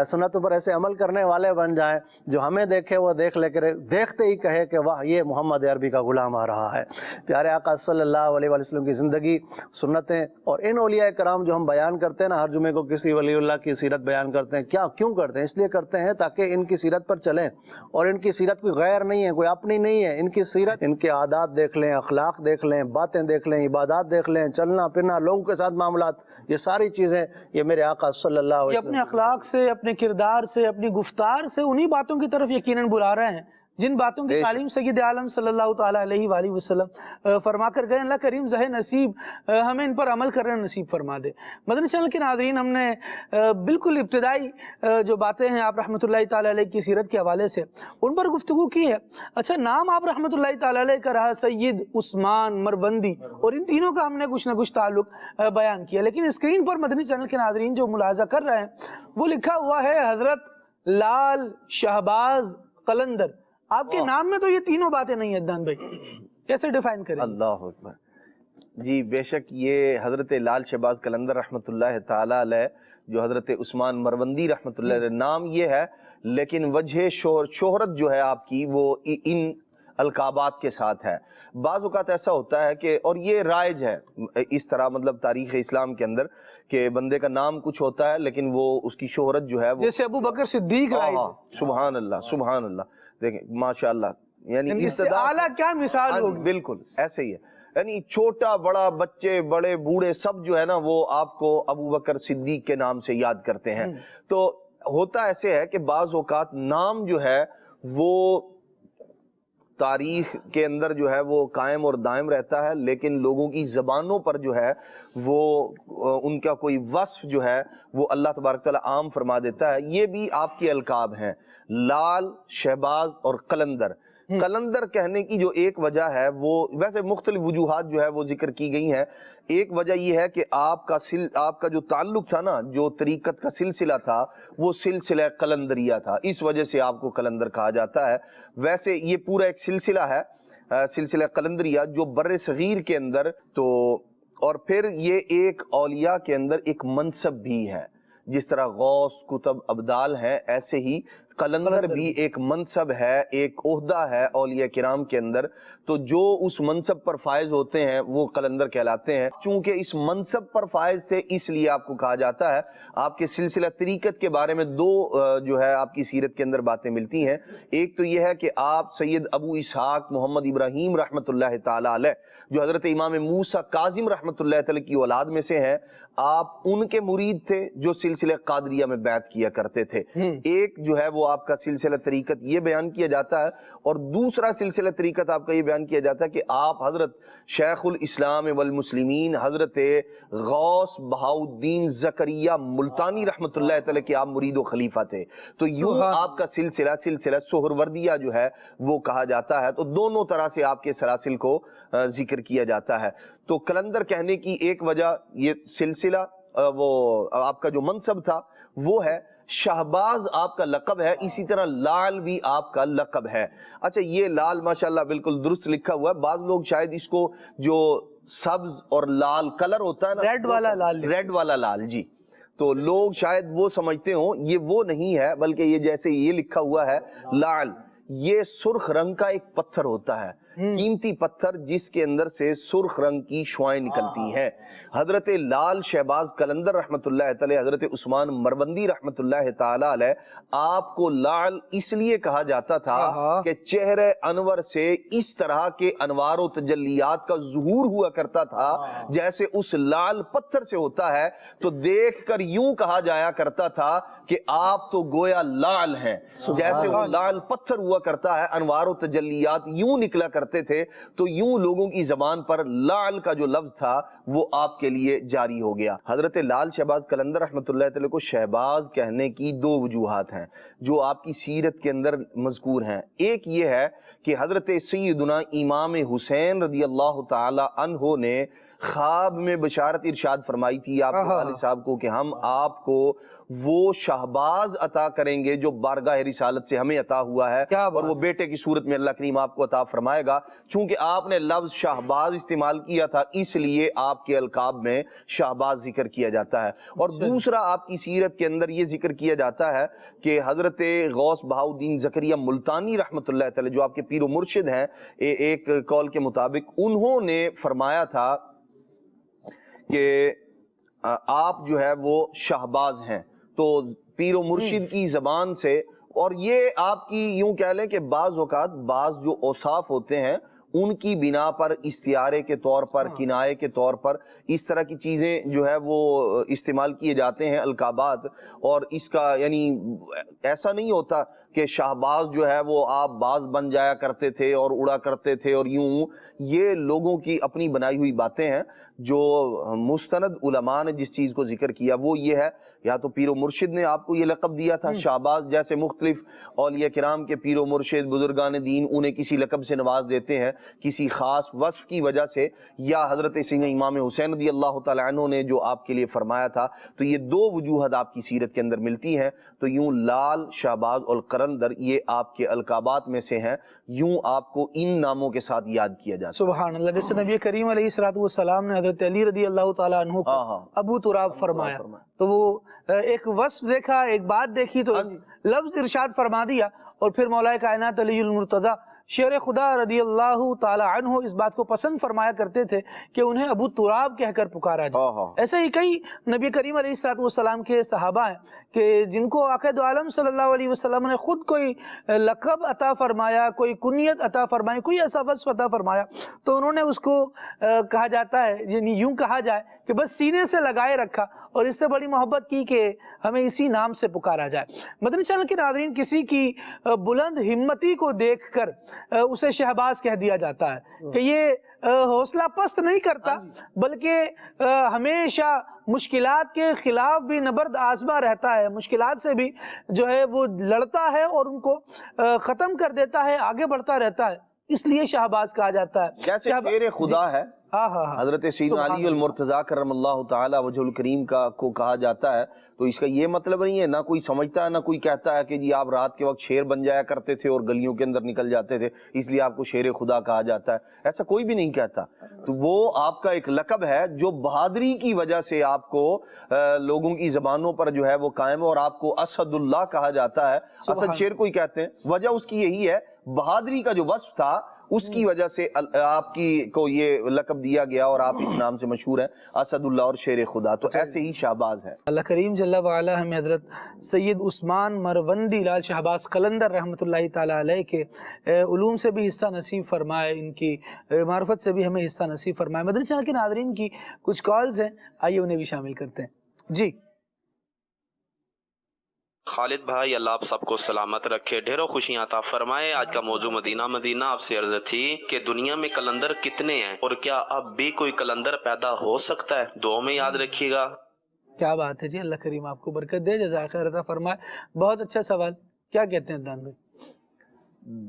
سنتوں پر ایسے عمل کرنے والے بن جائیں جو ہمیں دیکھے وہ دیکھ لے کر دیکھتے ہی کہے کہ واہ یہ محمد عربی کا غلام آ رہا ہے۔ پیارے آقا صلی اللہ علیہ وسلم کی زندگی، سنتیں، اور ان اولیاء کرام جو ہم بیان کرتے ہیں نا، ہر جمعے کو کسی ولی اللہ کی سیرت بیان کرتے ہیں، کیوں کرتے ہیں؟ اس لیے کرتے ہیں تاکہ ان کی سیرت پر چلیں، اور ان کی سیرت کوئی غیر نہیں ہے، کوئی اپنی نہیں ہے، ان کی سیرت، ان کے عادات دیکھ لیں، اخلاق دیکھ لیں، باتیں دیکھ لیں، عبادات دیکھ لیں، چلنا پھرنا، لوگوں کے ساتھ معاملات، یہ ساری چیزیں یہ میرے آقا صلی اللہ علیہ وسلم
اپنے اخلاق سے، اپنے کردار سے، اپنی گفتار سے انہی باتوں کی طرف یقیناً بلا رہے ہیں جن باتوں کی تعلیم سید عالم صلی اللہ تعالیٰ علیہ وآلہ وسلم فرما کر گئے۔ اللہ کریم ذہ نصیب ہمیں ان پر عمل کرنا نصیب فرما دے۔ مدنی چینل کے ناظرین، ہم نے بالکل ابتدائی جو باتیں ہیں آپ رحمۃ اللہ تعالیٰ علیہ کی سیرت کے حوالے سے ان پر گفتگو کی ہے۔ اچھا، نام آپ رحمۃ اللہ تعالیٰ علیہ کا رہا سید عثمان مروندی، اور ان تینوں کا ہم نے کچھ نہ کچھ تعلق بیان کیا، لیکن اسکرین پر مدنی چینل کے ناظرین جو ملاحظہ کر رہے ہیں وہ لکھا ہوا ہے حضرت لال شہباز قلندر۔ آپ کے نام میں تو یہ تینوں باتیں نہیں ہیں عدنان بھائی، کیسے ڈیفائن کریں؟
اللہ اکبر۔ جی بے شک یہ حضرت لال شہباز قلندر رحمۃ اللہ تعالیٰ علیہ، جو حضرت عثمان مروندی رحمۃ اللہ علیہ، نام یہ ہے لیکن وجہ شہرت جو ہے آپ کی وہ ان القابات کے ساتھ ہے۔ بعض اوقات ایسا ہوتا ہے کہ، اور یہ رائج ہے اس طرح، مطلب تاریخ اسلام کے اندر، کہ بندے کا نام کچھ ہوتا ہے لیکن وہ اس کی شہرت جو ہے وہ،
جیسے ابو بکر صدیق رائج،
سبحان اللہ سبحان اللہ، دیکھیں ماشاءاللہ، یعنی
اس سے اعلیٰ کیا مثال ہوگی؟
بالکل ایسے ہی ہے، یعنی چھوٹا بڑا، بچے بڑے بوڑھے سب جو ہے نا وہ آپ کو ابو بکر صدیق کے نام سے یاد کرتے ہیں۔ تو ہوتا ایسے ہے کہ بعض اوقات نام جو ہے وہ تاریخ کے اندر جو ہے وہ قائم اور دائم رہتا ہے، لیکن لوگوں کی زبانوں پر جو ہے وہ ان کا کوئی وصف جو ہے وہ اللہ تبارک تعالیٰ عام فرما دیتا ہے۔ یہ بھی آپ کے القاب ہیں، لال، شہباز اور قلندر۔ قلندر کہنے کی جو ایک وجہ ہے، وہ ویسے مختلف وجوہات جو ہے وہ ذکر کی گئی ہیں۔ ایک وجہ یہ ہے کہ آپ کا جو تعلق تھا نا، جو طریقت کا سلسلہ تھا، وہ سلسلہ قلندریہ تھا، اس وجہ سے آپ کو قلندر کہا جاتا ہے۔ ویسے یہ پورا ایک سلسلہ ہے، سلسلہ قلندریہ، جو بر صغیر کے اندر تو، اور پھر یہ ایک اولیاء کے اندر ایک منصب بھی ہے، جس طرح غوث، کتب، ابدال ہیں، ایسے ہی قلندر بھی ایک منصب ہے، ایک عہدہ ہے اولیاء کرام کے اندر۔ تو جو اس منصب پر فائز ہوتے ہیں وہ قلندر کہلاتے ہیں۔ چونکہ اس منصب پر فائز تھے اس لیے آپ کو کہا جاتا ہے۔ آپ کے سلسلہ طریقت کے بارے میں دو جو ہے آپ کی سیرت کے اندر باتیں ملتی ہیں۔ ایک تو یہ ہے کہ آپ سید ابو اسحاق محمد ابراہیم رحمۃ اللہ تعالی علیہ، جو حضرت امام موسیٰ کاظم رحمۃ اللہ تعالی کی اولاد میں سے ہیں، آپ ان کے مرید تھے جو سلسلہ قادریہ میں بیعت کیا کرتے تھے. ایک جو ہے وہ آپ کا سلسلہ طریقت یہ بیان کیا جاتا ہے، اور دوسرا سلسلہ طریقت آپ کا یہ بیان کیا جاتا ہے کہ آپ حضرت شیخ الاسلام والمسلمین حضرت غوث بہاؤالدین زکریا ملتانی رحمۃ اللہ تعالی کے آپ مرید و خلیفہ تھے. تو یوں آپ کا سلسلہ سہروردیہ جو ہے وہ کہا جاتا ہے. تو دونوں طرح سے آپ کے سلاسل کو ذکر کیا جاتا ہے. تو کلندر کہنے کی ایک وجہ یہ سلسلہ وہ آپ کا جو منصب تھا وہ ہے. شہباز آپ کا لقب ہے، اسی طرح لال بھی آپ کا لقب ہے. اچھا، یہ لال ماشاءاللہ بالکل درست لکھا ہوا ہے. بعض لوگ شاید اس کو جو سبز اور لال کلر ہوتا ہے نا، ریڈ والا لال، جی، تو لوگ شاید وہ سمجھتے ہوں. یہ وہ نہیں ہے، بلکہ یہ جیسے یہ لکھا ہوا ہے لال، یہ سرخ رنگ کا ایک پتھر ہوتا ہے، قیمتی پتھر جس کے اندر سے سرخ رنگ کی شعائیں نکلتی ہیں. حضرت لال شہباز قلندر رحمت اللہ تعالی، حضرت عثمان مروندی رحمت اللہ تعالی علیہ، آپ کو لال اس لیے کہا جاتا تھا کہ چہرے انور سے اس طرح کے انوار و تجلیات کا ظہور ہوا کرتا تھا جیسے اس لال پتھر سے ہوتا ہے. تو دیکھ کر یوں کہا جایا کرتا تھا کہ آپ تو گویا لال ہیں، جیسے وہ لال پتھر ہوا کرتا ہے، انوار و تجلیات یوں نکلا کرتے تھے. تو یوں لوگوں کی زبان پر لال کا جو لفظ تھا وہ آپ کے لیے جاری ہو گیا. حضرت لال شہباز قلندر رحمت اللہ تعالی کو شہباز کہنے کی دو وجوہات ہیں جو آپ کی سیرت کے اندر مذکور ہیں. ایک یہ ہے کہ حضرت سیدنا امام حسین رضی اللہ تعالی عنہ نے خواب میں بشارت ارشاد فرمائی تھی آپ کے والد صاحب کو کہ ہم آپ کو وہ شہباز عطا کریں گے جو بارگاہ رسالت سے ہمیں عطا ہوا ہے، اور وہ بیٹے کی صورت میں اللہ کریم آپ کو عطا فرمائے گا. چونکہ آپ نے لفظ شہباز استعمال کیا تھا اس لیے آپ کے القاب میں شہباز ذکر کیا جاتا ہے. اور دوسرا آپ کی سیرت کے اندر یہ ذکر کیا جاتا ہے کہ حضرت غوث بہاؤالدین زکریہ ملتانی رحمت اللہ تعالی جو آپ کے پیر و مرشد ہیں، ایک قول کے مطابق انہوں نے فرمایا تھا کہ آپ جو ہے وہ شہباز ہیں. تو پیر و مرشد کی زبان سے، اور یہ آپ کی یوں کہہ لیں کہ بعض اوقات بعض جو اوصاف ہوتے ہیں ان کی بنا پر استعارے کے طور پر، کنایے کے طور پر اس طرح کی چیزیں جو ہے وہ استعمال کیے جاتے ہیں، القابات. اور اس کا یعنی ایسا نہیں ہوتا کہ شہباز جو ہے وہ آپ باز بن جایا کرتے تھے اور اڑا کرتے تھے اور یوں. یہ لوگوں کی اپنی بنائی ہوئی باتیں ہیں. جو مستند علماء نے جس چیز کو ذکر کیا وہ یہ ہے، یا تو پیر و مرشد نے آپ کو یہ لقب دیا تھا شہباز، جیسے مختلف اولیاء کرام کے پیر و مرشد بزرگان دین انہیں کسی لقب سے نواز دیتے ہیں کسی خاص وصف کی وجہ سے، یا حضرت سیدنا امام حسین رضی اللہ تعالی عنہ نے جو آپ کے لیے فرمایا تھا. تو یہ دو وجوہات آپ کی سیرت کے اندر ملتی ہیں. تو یوں لال، شہباز اور قلندر یہ آپ کے القابات میں سے ہیں. یوں آپ کو ان ناموں کے ساتھ یاد کیا جاتا ہے.
سبحان اللہ. جیسے نبی کریم علیہ الصلوۃ والسلام نے حضرت علی رضی اللہ تعالیٰ عنہ کو ابو تراب فرمایا، تو وہ ایک وصف دیکھا، ایک بات دیکھی تو لفظ ارشاد فرما دیا. اور پھر مولا کائنات علی المرتضیٰ شیر خدا رضی اللہ تعالی عنہ اس بات کو پسند فرمایا کرتے تھے کہ انہیں ابو تراب کہہ کر پکارا جائے. ایسے ہی کئی نبی کریم علیہ الصلوۃ والسلام کے صحابہ ہیں کہ جن کو آقا دو عالم صلی اللہ علیہ وسلم نے خود کوئی لقب عطا فرمایا، کوئی کنیت عطا فرمائی، کوئی ایسا وصف عطا فرمایا تو انہوں نے اس کو کہا جاتا ہے، یعنی یوں کہا جائے کہ بس سینے سے لگائے رکھا اور اس سے بڑی محبت کی کہ ہمیں اسی نام سے پکارا جائے. مدنی چینل کے ناظرین، کسی کی بلند ہمتی کو دیکھ کر اسے شہباز کہہ دیا جاتا ہے کہ یہ حوصلہ پست نہیں کرتا بلکہ ہمیشہ مشکلات کے خلاف بھی نبرد آزما رہتا ہے، مشکلات سے بھی جو ہے وہ لڑتا ہے اور ان کو ختم کر دیتا ہے، آگے بڑھتا رہتا ہے، اس لیے شہباز کہا جاتا ہے.
جیسے شیر خدا ہے حضرت سیدنا علی المرتضیٰ کرم اللہ تعالی وجہ الکریم کو کہا جاتا ہے. تو اس کا یہ مطلب نہیں ہے، نہ کوئی سمجھتا ہے نہ کوئی کہتا ہے کہ جی آپ رات کے وقت شیر بن جایا کرتے تھے اور گلیوں کے اندر نکل جاتے تھے اس لیے آپ کو شیر خدا کہا جاتا ہے. ایسا کوئی بھی نہیں کہتا. تو وہ آپ کا ایک لقب ہے جو بہادری کی وجہ سے آپ کو لوگوں کی زبانوں پر جو ہے وہ قائم ہے، اور آپ کو اسد اللہ کہا جاتا ہے. اسد شیر کو ہی کہتے ہیں. وجہ اس کی یہی ہے، بہادری کا جو وصف تھا اس کی وجہ سے آپ کی کو یہ لقب دیا گیا اور آپ اس نام سے مشہور ہیں، اسد اللہ اور شیر خدا. تو ایسے ہی شہباز ہے.
اللہ کریم جل وعلا ہمیں حضرت سید عثمان مروندی لال شہباز قلندر رحمۃ اللہ تعالیٰ علیہ کے علوم سے بھی حصہ نصیب فرمائے، ان کی معرفت سے بھی ہمیں حصہ نصیب فرمائے. مدنی چینل کے ناظرین کی کچھ کالز ہیں، آئیے انہیں بھی شامل کرتے ہیں. جی
خالد بھائی، اللہ آپ سب کو سلامت رکھے، ڈھیروں خوشیاں عطا فرمائے. آج کا موضوع مدینہ. آپ سے عرض تھی کہ دنیا میں قلندر کتنے ہیں اور کیا اب بھی کوئی قلندر پیدا ہو سکتا ہے؟ دعاؤں میں یاد رکھیے گا.
کیا بات ہے جی، اللہ کریم آپ کو برکت دے، جزائے خیر عطا فرمائے. بہت اچھا سوال. کیا کہتے ہیں عدنان بھائی؟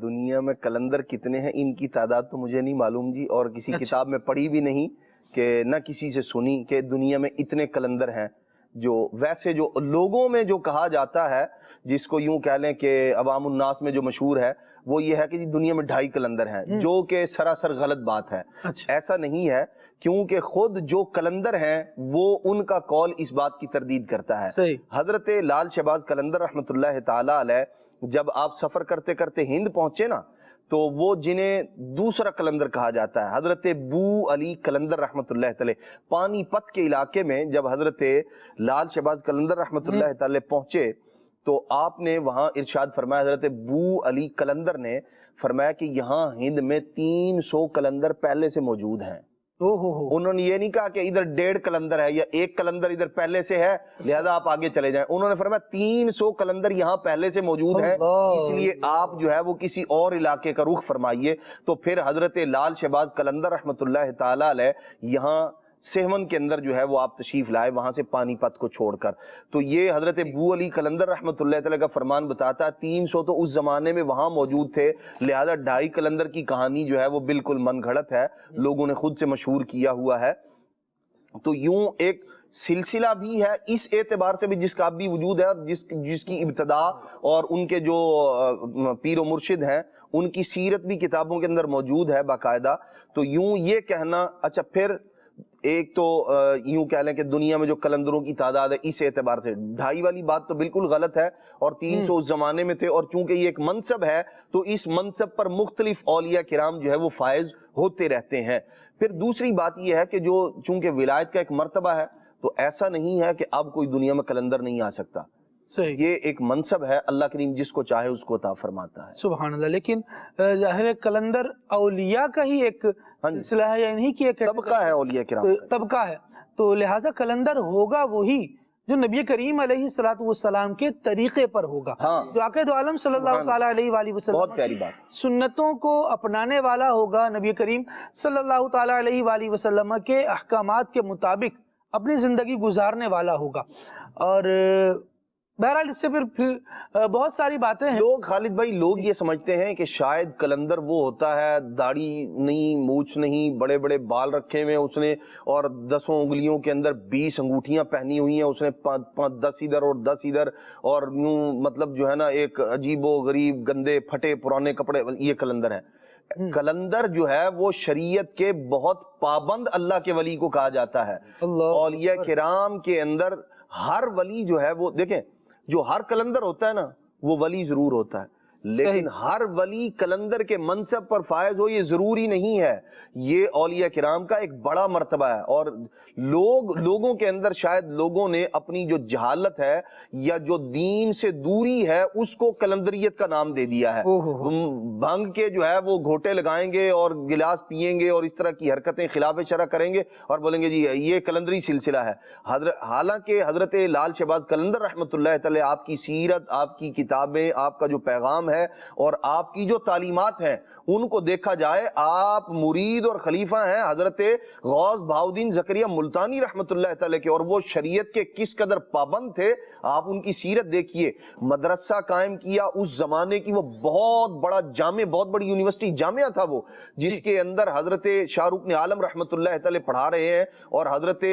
دنیا میں قلندر کتنے ہیں ان کی تعداد تو مجھے نہیں معلوم جی، اور کسی کتاب میں پڑھی بھی نہیں، کہ نہ کسی سے سنی کہ دنیا میں اتنے قلندر ہیں. جو ویسے جو لوگوں میں جو کہا جاتا ہے، جس کو یوں کہہ لیں کہ عوام الناس میں جو مشہور ہے، وہ یہ ہے کہ دنیا میں 2.5 قلندر ہیں، جو کہ سراسر غلط بات ہے. ایسا نہیں ہے، کیونکہ خود جو قلندر ہیں وہ ان کا قول اس بات کی تردید کرتا ہے. حضرت لال شہباز قلندر رحمۃ اللہ تعالیٰ علیہ جب آپ سفر کرتے کرتے ہند پہنچے نا، تو وہ جنہیں دوسرا قلندر کہا جاتا ہے، حضرت بو علی قلندر رحمۃ اللہ تعالی، پانی پت کے علاقے میں جب حضرت لال شہباز قلندر رحمۃ اللہ تعالی پہنچے تو آپ نے وہاں ارشاد فرمایا، حضرت بو علی قلندر نے فرمایا کہ یہاں ہند میں 300 قلندر پہلے سے موجود ہیں. انہوں نے یہ نہیں کہا کہ ادھر 1.5 قلندر ہے یا 1 قلندر ادھر پہلے سے ہے لہذا آپ آگے چلے جائیں. انہوں نے فرمایا 300 قلندر یہاں پہلے سے موجود ہیں، اس لیے آپ جو ہے وہ کسی اور علاقے کا رخ فرمائیے. تو پھر حضرت لال شہباز قلندر رحمۃ اللہ تعالیٰ علیہ یہاں سہون کے اندر جو ہے وہ آپ تشریف لائے، وہاں سے پانی پت کو چھوڑ کر. تو یہ حضرت بو علی قلندر رحمۃ اللہ تعالیٰ کا فرمان بتاتا ہے 300 تو اس زمانے میں وہاں موجود تھے، لہذا 2.5 قلندر کی کہانی جو ہے وہ بالکل من گھڑت ہے، لوگوں نے خود سے مشہور کیا ہوا ہے. تو یوں ایک سلسلہ بھی ہے اس اعتبار سے بھی جس کا اب بھی وجود ہے، اور جس کی ابتدا اور ان کے جو پیر و مرشد ہیں ان کی سیرت بھی کتابوں کے اندر موجود ہے باقاعدہ. تو یوں یہ کہنا، اچھا پھر ایک تو یوں کہہ لیں کہ دنیا میں جو قلندروں کی تعداد ہے اس اعتبار سے 2.5 والی بات تو بالکل غلط ہے، اور 300 اس زمانے میں تھے، اور چونکہ یہ ایک منصب ہے تو اس منصب پر مختلف اولیاء کرام جو ہے وہ فائز ہوتے رہتے ہیں. پھر دوسری بات یہ ہے کہ جو چونکہ ولایت کا ایک مرتبہ ہے تو ایسا نہیں ہے کہ اب کوئی دنیا میں قلندر نہیں آ سکتا. یہ ایک منصب ہے، اللہ کریم جس کو چاہے اس کو عطا فرماتا ہے.
سبحان اللہ. لیکن ظاہر قلندر اولیاء کا ہی ایک سلسلہ ہے، یا انہی کی ایک
طبقہ ہے، اولیاء کرام
طبقہ ہے، تو لہٰذا قلندر ہوگا وہی جو نبی کریم علیہ الصلوۃ والسلام کے طریقے پر ہوگا، جو عقائد دو عالم صلی اللہ تعالیٰ علیہ وآلہ وسلم
بہت پیاری بات،
سنتوں کو اپنانے والا ہوگا. نبی کریم صلی اللہ تعالیٰ علیہ وآلہ وسلم کے احکامات کے مطابق اپنی زندگی گزارنے والا ہوگا. اور بہرحال اس سے پھر بہت ساری باتیں ہیں.
لوگ خالد بھائی لوگ یہ سمجھتے ہیں کہ شاید قلندر وہ ہوتا ہے داڑھی نہیں، مونچھ نہیں، بڑے بڑے بال رکھے ہوئے اس نے، اور 10 انگلیوں کے اندر 20 انگوٹھیاں پہنی ہوئی ہیں اس نے، 10 ادھر اور 10 ادھر، اور یوں مطلب جو ہے نا ایک عجیب و غریب گندے پھٹے پرانے کپڑے، یہ قلندر ہے. قلندر جو ہے وہ شریعت کے بہت پابند اللہ کے ولی کو کہا جاتا ہے. اولیاء کرام کے اندر ہر ولی جو ہے وہ دیکھیں، جو ہر قلندر ہوتا ہے نا وہ ولی ضرور ہوتا ہے، لیکن ہر ولی قلندر کے منصب پر فائز ہو یہ ضروری نہیں ہے. یہ اولیاء کرام کا ایک بڑا مرتبہ ہے، اور لوگوں کے اندر شاید لوگوں نے اپنی جو جہالت ہے یا جو دین سے دوری ہے اس کو قلندریت کا نام دے دیا ہے. بھنگ کے جو ہے وہ گھوٹے لگائیں گے اور گلاس پئیں گے اور اس طرح کی حرکتیں خلاف شرع کریں گے اور بولیں گے جی یہ قلندری سلسلہ ہے. حالانکہ حضرت لال شہباز قلندر رحمۃ اللہ تعالی آپ کی سیرت، آپ کی کتابیں، آپ کا جو پیغام ہے اور آپ کی جو تعلیمات ہیں ان کو دیکھا جائے، آپ مرید اور خلیفہ ہیں حضرت غوث بہاؤالدین زکریا ملتانی رحمۃ اللہ تعالی کے، اور وہ شریعت کے کس قدر پابند تھے. آپ ان کی سیرت دیکھیے، مدرسہ قائم کیا اس زمانے کی، وہ بہت بڑا جامع، بہت بڑی یونیورسٹی جامعہ تھا وہ، جس کے اندر حضرت شاہ رکن عالم رحمۃ اللہ تعالی پڑھا رہے ہیں، اور حضرت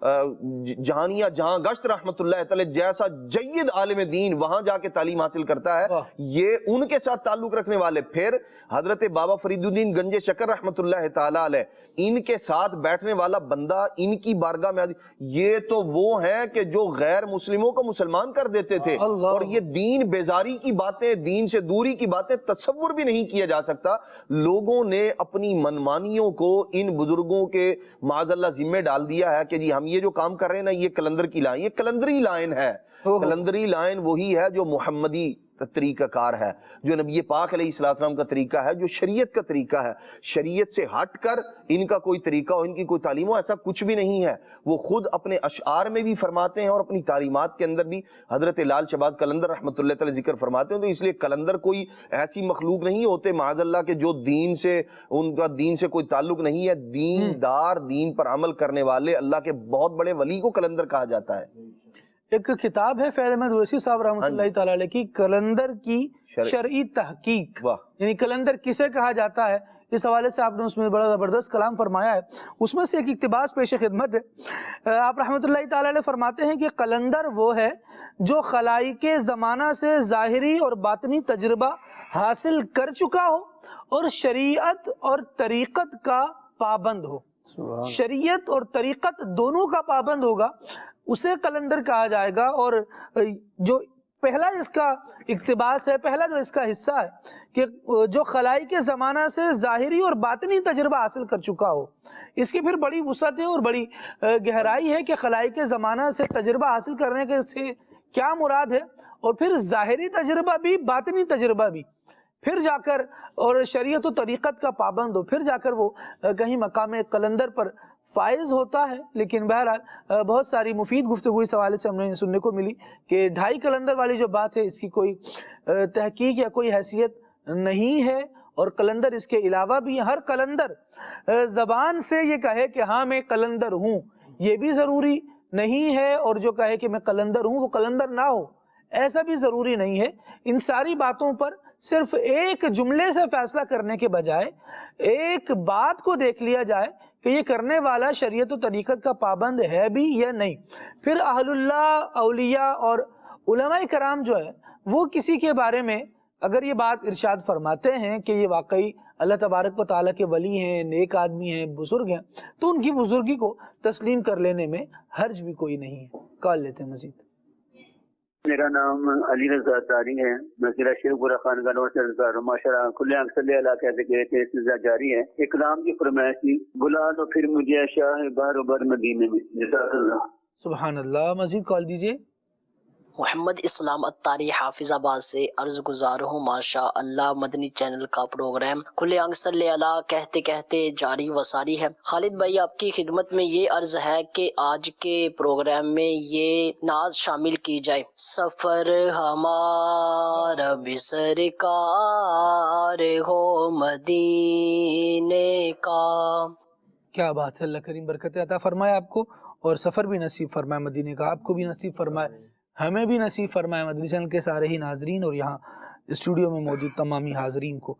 جہانیہ جہاں گشت رحمت اللہ تعالی جیسا جید عالم دین وہاں جا کے تعلیم حاصل کرتا ہے، یہ ان کے ساتھ تعلق رکھنے والے. پھر حضرت بابا فرید الدین گنج شکر رحمت اللہ تعالی علیہ، ان کے ساتھ بیٹھنے والا بندہ ان کی بارگاہ میں یہ تو وہ ہیں کہ جو غیر مسلموں کو مسلمان کر دیتے تھے. اور یہ دین بیزاری کی باتیں، دین سے دوری کی باتیں تصور بھی نہیں کیا جا سکتا. لوگوں نے اپنی منمانیوں کو ان بزرگوں کے معاذ اللہ ذمہ ڈال دیا ہے کہ جی ہم یہ جو کام کر رہے ہیں نا یہ کلندر کی لائن، یہ کلندری لائن ہے. کلندری لائن وہی ہے جو محمدی طریقہ کار ہے، جو نبی پاک علیہ السلام کا طریقہ ہے، جو شریعت کا طریقہ ہے. شریعت سے ہٹ کر ان کا کوئی طریقہ ہو، ان کی کوئی تعلیم ہو، ایسا کچھ بھی نہیں ہے. وہ خود اپنے اشعار میں بھی فرماتے ہیں اور اپنی تعلیمات کے اندر بھی حضرت لال شہباز قلندر رحمۃ اللہ تعالی ذکر فرماتے ہیں. تو اس لیے قلندر کوئی ایسی مخلوق نہیں ہوتے معاذ اللہ کے جو دین سے، ان کا دین سے کوئی تعلق نہیں ہے. دین دار، دین پر عمل کرنے والے اللہ کے بہت بڑے ولی کو قلندر کہا جاتا ہے.
ایک کتاب ہے فیض احمد اویسی صاحب رحمۃ اللہ تعالی علیہ کی، قلندر کی شرعی تحقیق، یعنی قلندر کسے کہا جاتا ہے، اس حوالے سے آپ نے اس میں بڑا زبردست کلام فرمایا ہے. اس میں سے ایک اقتباس پیش خدمت ہے. آپ رحمۃ اللہ تعالی علیہ فرماتے ہیں کہ قلندر وہ ہے جو خلائق زمانہ سے ظاہری اور باطنی تجربہ حاصل کر چکا ہو اور شریعت اور طریقت کا پابند ہو. شریعت اور طریقت دونوں کا پابند ہوگا، اسے قلندر کہا جائے گا. اور جو پہلا اس کا اقتباس ہے، پہلا جو اس کا حصہ ہے کہ جو خلائق زمانہ سے ظاہری اور باطنی تجربہ حاصل کر چکا ہو، اس کی پھر بڑی وسعت ہے اور بڑی گہرائی ہے کہ خلائق زمانہ سے تجربہ حاصل کرنے کے سے کیا مراد ہے، اور پھر ظاہری تجربہ بھی باطنی تجربہ بھی، پھر جا کر اور شریعت و طریقت کا پابند ہو، پھر جا کر وہ کہیں مقام قلندر پر فائز ہوتا ہے. لیکن بہرحال بہت ساری مفید گفتگو اس حوالے سے ہم نے سننے کو ملی کہ 2.5 قلندر والی جو بات ہے اس کی کوئی تحقیق یا کوئی حیثیت نہیں ہے، اور قلندر اس کے علاوہ بھی ہر قلندر زبان سے یہ کہے کہ ہاں میں قلندر ہوں یہ بھی ضروری نہیں ہے، اور جو کہے کہ میں قلندر ہوں وہ قلندر نہ ہو ایسا بھی ضروری نہیں ہے. ان ساری باتوں پر صرف ایک جملے سے فیصلہ کرنے کے بجائے ایک بات کو دیکھ لیا جائے کہ یہ کرنے والا شریعت و طریقت کا پابند ہے بھی یا نہیں. پھر اہل اللہ، اولیاء اور علماء کرام جو ہے وہ کسی کے بارے میں اگر یہ بات ارشاد فرماتے ہیں کہ یہ واقعی اللہ تبارک و تعالیٰ کے ولی ہیں، نیک آدمی ہیں، بزرگ ہیں، تو ان کی بزرگی کو تسلیم کر لینے میں حرج بھی کوئی نہیں ہے. کال لیتے ہیں مزید.
میرا نام علی رضا تاری ہے، میں ضلع شیرپورہ خانقاہ سے رضا ماشاءاللہ کھلے آنکھ صلی اللہ کہتے کہ سلسلہ جاری ہے. اکرام کی فرمائش تھی، بلا تو پھر مجھے شاہ بار بار مدینے میں. جزاک اللہ.
سبحان اللہ. مزید کال دیجئے.
محمد اسلام اتاری حافظ آباد سے عرض گزار ہوں. ماشاء اللہ مدنی چینل کا پروگرام کھلے آنکھ صلی اللہ کہتے کہتے جاری و ساری ہے. خالد بھائی آپ کی خدمت میں یہ عرض ہے کہ آج کے پروگرام میں یہ نعت شامل کی جائے. سفر ہمارا بھی سرکار ہو مدینے کا.
کیا بات ہے. اللہ کریم برکت عطا فرمائے آپ کو، اور سفر بھی نصیب فرمائے مدینے کا، آپ کو بھی نصیب فرمائے، ہمیں بھی نصیب فرمائے، مدنی چینل کے سارے ہی ناظرین اور یہاں اسٹوڈیو میں موجود تمامی حاضرین کو.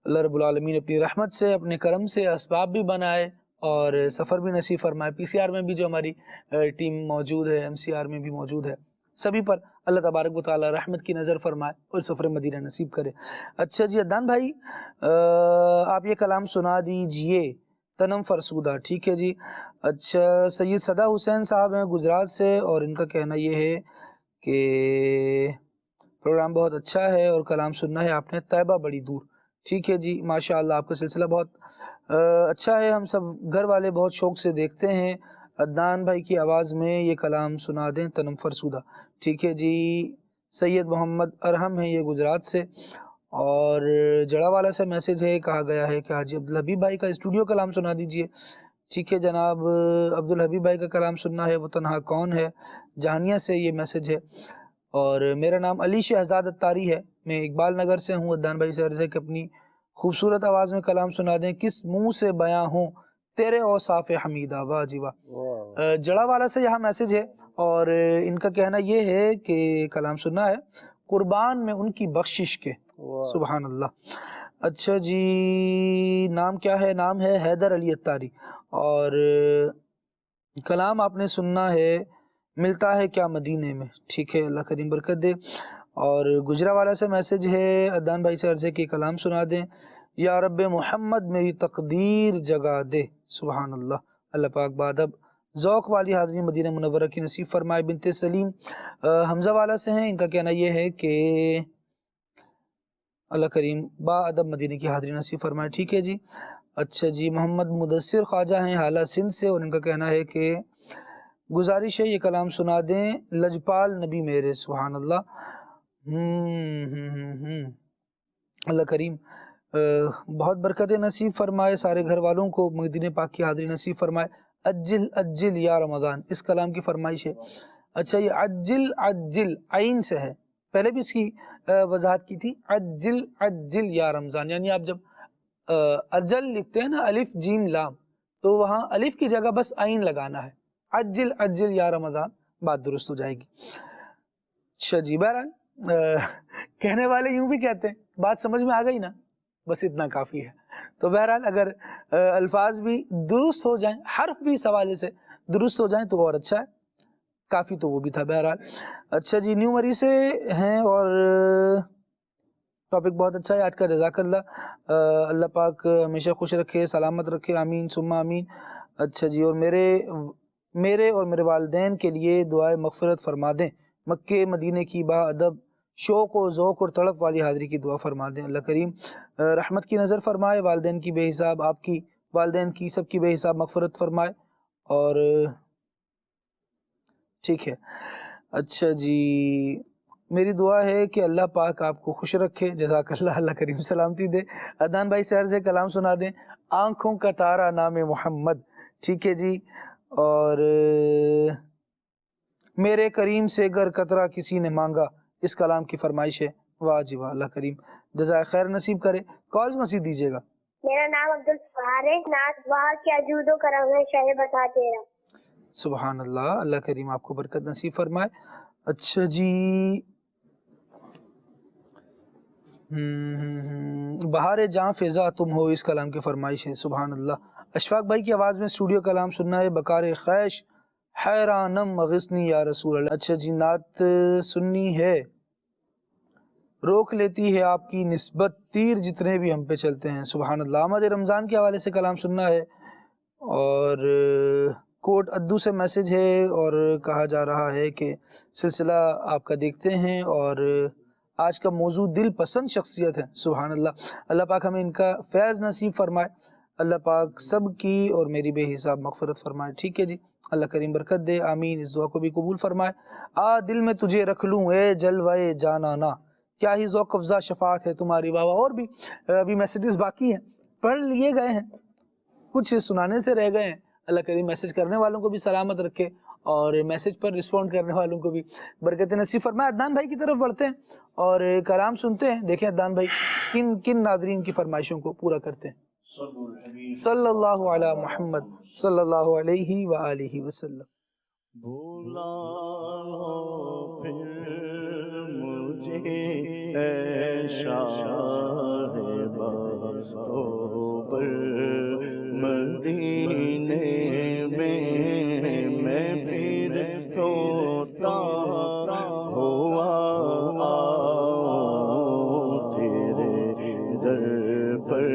اللہ رب العالمین اپنی رحمت سے، اپنے کرم سے اسباب بھی بنائے اور سفر بھی نصیب فرمائے. پی سی آر میں بھی جو ہماری ٹیم موجود ہے، ایم سی آر میں بھی موجود ہے، سبھی پر اللہ تبارک و تعالی رحمت کی نظر فرمائے اور سفر مدینہ نصیب کرے. اچھا جی عدنان بھائی، آپ یہ کلام سنا دیجئے. تنم فرسودہ. ٹھیک ہے جی. اچھا سید صدا حسین صاحب ہیں گجرات سے، اور ان کا کہنا یہ ہے کہ پروگرام بہت اچھا ہے اور کلام سننا ہے آپ نے طیبہ بڑی دور. ٹھیک ہے جی، ماشاءاللہ آپ کا سلسلہ بہت اچھا ہے، ہم سب گھر والے بہت شوق سے دیکھتے ہیں. عدنان بھائی کی آواز میں یہ کلام سنا دیں. تنم فرسودہ. ٹھیک ہے جی. سید محمد ارحم ہیں یہ گجرات سے، اور جڑا والا سے میسج ہے، کہا گیا ہے کہ حاجی عبدالحبیب بھائی کا اسٹوڈیو کلام سنا دیجئے. ٹھیک ہے جناب، عبدالحبیب بھائی کا کلام سننا ہے. وہ تنہا کون ہے جہانیہ سے یہ میسج ہے. اور میرا نام علی شہزاد اتاری ہے، میں اقبال نگر سے ہوں. عدنان بھائی سے عرض ہے کہ اپنی خوبصورت آواز میں کلام سنا دیں. کس منہ سے بیاں ہوں تیرے اوصاف حمیدہ. واہ جی واہ. جڑا والا سے یہاں میسج ہے، اور ان کا کہنا یہ ہے کہ کلام سننا ہے قربان میں ان کی بخشش کے. سبحان اللہ. اچھا جی، نام کیا ہے؟ نام ہے حیدر علی اتاری، اور کلام آپ نے سننا ہے، ملتا ہے کیا مدینے میں؟ ٹھیک ہے، اللہ کریم برکت دے۔ اور گجرا سے میسج ہے، عدنان بھائی سے عرض ہے کہ کلام سنا دیں۔ یا رب محمد میری تقدیر جگا دے، سبحان اللہ۔ اللہ پاک بادب ذوق والی حاضری مدینہ منورہ کی نصیب فرمائے۔ بنت سلیم حمزہ والا سے ہیں، ان کا کہنا یہ ہے کہ اللہ کریم با ادب مدینہ کی حاضری نصیب فرمائے۔ ٹھیک ہے جی، اچھا جی۔ محمد مدثر خواجہ ہیں حالہ سندھ سے، اور ان کا کہنا ہے کہ گزارش ہے یہ کلام سنا دیں، لجپال نبی میرے، سبحان اللہ۔ اللہ کریم بہت برکت نصیب فرمائے، سارے گھر والوں کو مدینہ پاک کی حاضری نصیب فرمائے۔ اجل اجل یا رمضان اس کلام کی فرمائش ہے۔ اچھا، یہ اجل اجل عین سے ہے، پہلے بھی اس کی وضاحت کی تھی۔ اجل اجل یا رمضان، یعنی آپ جب اجل لکھتے ہیں نا، الف جیم لام، تو وہاں الف کی جگہ بس عین لگانا ہے۔ اجل اجل یا رمضان، بات درست ہو جائے گی۔ اچھا جی، بہرحال کہنے والے یوں بھی کہتے ہیں، بات سمجھ میں آ گئی نا، بس اتنا کافی ہے۔ تو بہرحال اگر الفاظ بھی درست ہو جائیں، حرف بھی اس حوالے سے درست ہو جائیں تو اور اچھا ہے، کافی تو وہ بھی تھا بہرحال۔ اچھا جی، نیو مری سے ہیں اور ٹاپک بہت اچھا ہے آج کا، جزاک اللہ۔ اللہ پاک ہمیشہ خوش رکھے، سلامت رکھے، آمین ثم آمین۔ اچھا جی، اور میرے اور میرے والدین کے لیے دعائے مغفرت فرما دیں، مکے مدینے کی با ادب شوق و ذوق اور تڑپ والی حاضری کی دعا فرما دیں۔ اللہ کریم رحمت کی نظر فرمائے، والدین کی بے حساب، آپ کی والدین کی سب کی بے حساب مغفرت فرمائے۔ اور ٹھیک ہے، اچھا جی، میری دعا ہے کہ اللہ پاک آپ کو خوش رکھے، جزاک اللہ، اللہ کریم سلامتی دے۔ عدنان بھائی سے عرض ہے کلام سنا دیں، آنکھوں کا تارا نام محمد۔ ٹھیک ہے جی، اور میرے کریم سے گر قطرہ کسی نے مانگا، اس کلام کی فرمائش ہے۔ واہ جی واہ، اللہ کریم جزائے خیر نصیب کرے۔ کالز مسیح دیجیے گا۔
میرا نام عبدالفہار ہے، نعت وہاں کے عجود و کرم ہے، شہ بتا تیرا۔
سبحان اللہ، اللہ کریم آپ کو برکت نصیب فرمائے۔ اچھا جی، بہار جاں فضا تم ہو، اس کلام کی فرمائش ہے۔ سبحان اللہ۔ اشفاق بھائی کی آواز میں اسٹوڈیو کلام سننا ہے، بکار خیش حیرانم مغثنی یا رسول اللہ۔ اچھا جی، نعت سننی ہے، روک لیتی ہے آپ کی نسبت تیر جتنے بھی ہم پہ چلتے ہیں۔ سبحان اللہ۔ آمد رمضان کے حوالے سے کلام سننا ہے، اور کوٹ ادو سے میسج ہے، اور کہا جا رہا ہے کہ سلسلہ آپ کا دیکھتے ہیں، اور آج کا موضوع دل پسند شخصیت ہے۔ سبحان اللہ۔ اللہ پاک ہمیں ان کا فیض نصیب فرمائے، اللہ پاک سب کی اور میری بے حساب مغفرت فرمائے۔ ٹھیک ہے جی، اللہ کریم برکت دے، آمین۔ اس دعا کو بھی قبول فرمائے۔ دل میں تجھے رکھ لوں اے جلوے جانانا، کیا ہی ذوق افزا شفاعت ہے تمہاری، واہ واہ۔ اور بھی ابھی میسیجز باقی ہیں، پڑھ لیے گئے ہیں، کچھ سنانے سے رہ گئے ہیں۔ اللہ کریم میسج کرنے والوں کو بھی سلامت رکھے، اور میسج پر رسپونڈ کرنے والوں کو بھی برکت نصیب فرمائے۔ عدنان بھائی کی طرف بڑھتے ہیں اور کلام سنتے ہیں، دیکھیں عدنان بھائی کن ناظرین کی فرمائشوں کو پورا کرتے ہیں۔ صلی اللہ علی محمد صلی اللہ علیہ وآلہ وسلم۔
بھولا لو پھر مجھے اے شاہ بازوبر، مدینے میں پھر روتا ہوا آؤں تیرے در پر،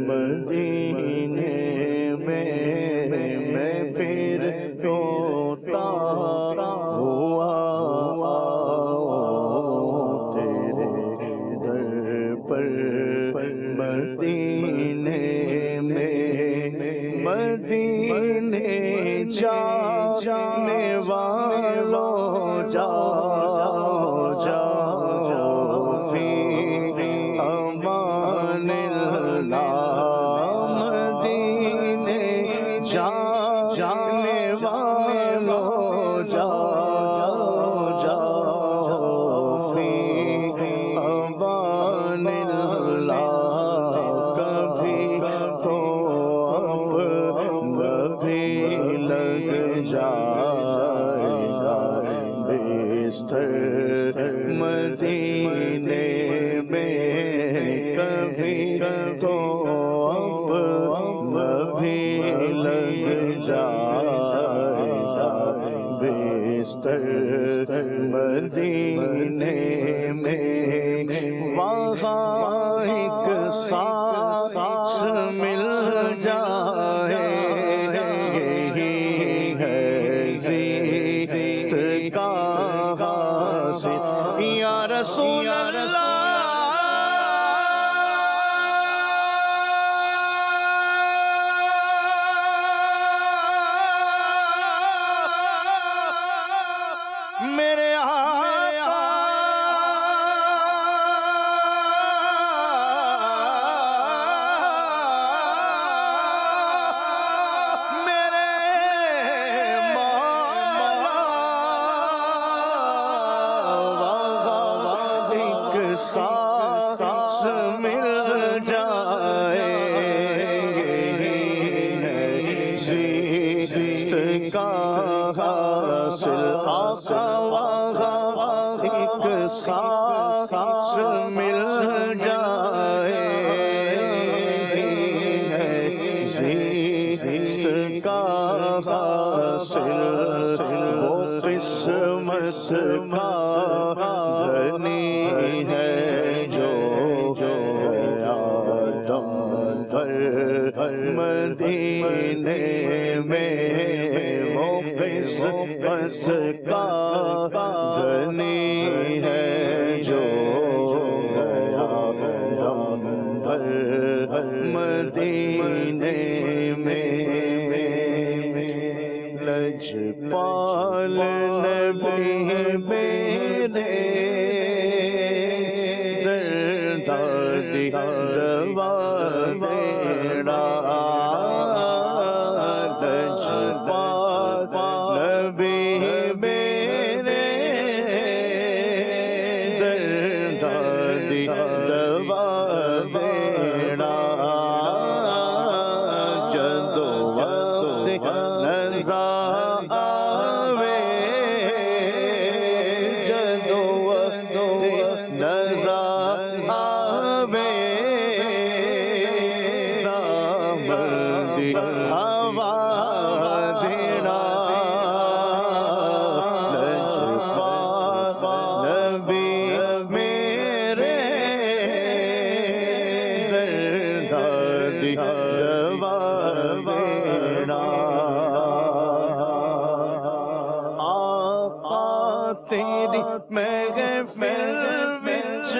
مدینے میں پھر روتا ہوا آؤں تیرے در پر، مدینے جانے والوں جاؤ جاؤ فی امان اللہ، مدینے جانے والوں جاؤ جاؤ فی امان اللہ، کبھی تو لگ جائے گا بستر مدینے میں، کبھی تو اب بھی لگ جائے مدینے میں وہاں ایک سانس مل جائے، یہی ہے زیست کا حاصل یا رسول اللہ۔ میرے آقا میرے مولا ایک سانس مل جائے، زیست کا حاصل آقا ایک سانس مل جائے، زیست کا حاصل وہ قسمت کا دھنی ہے جو گیا دم در مدینے میں، وہ قسمت کا دھنی ہے جو گیا دم در مدینے میں۔ لجپال نبی میرے دردی دوا دینا، لجپال نبی میرے دردی دوا دینا، جدو وقت نظر آوے، جدو وقت نظر آوے، دامندی ہوا دینا، لجپال نبی میرے دردی دوا دینا۔ آقا تیری محفل وچ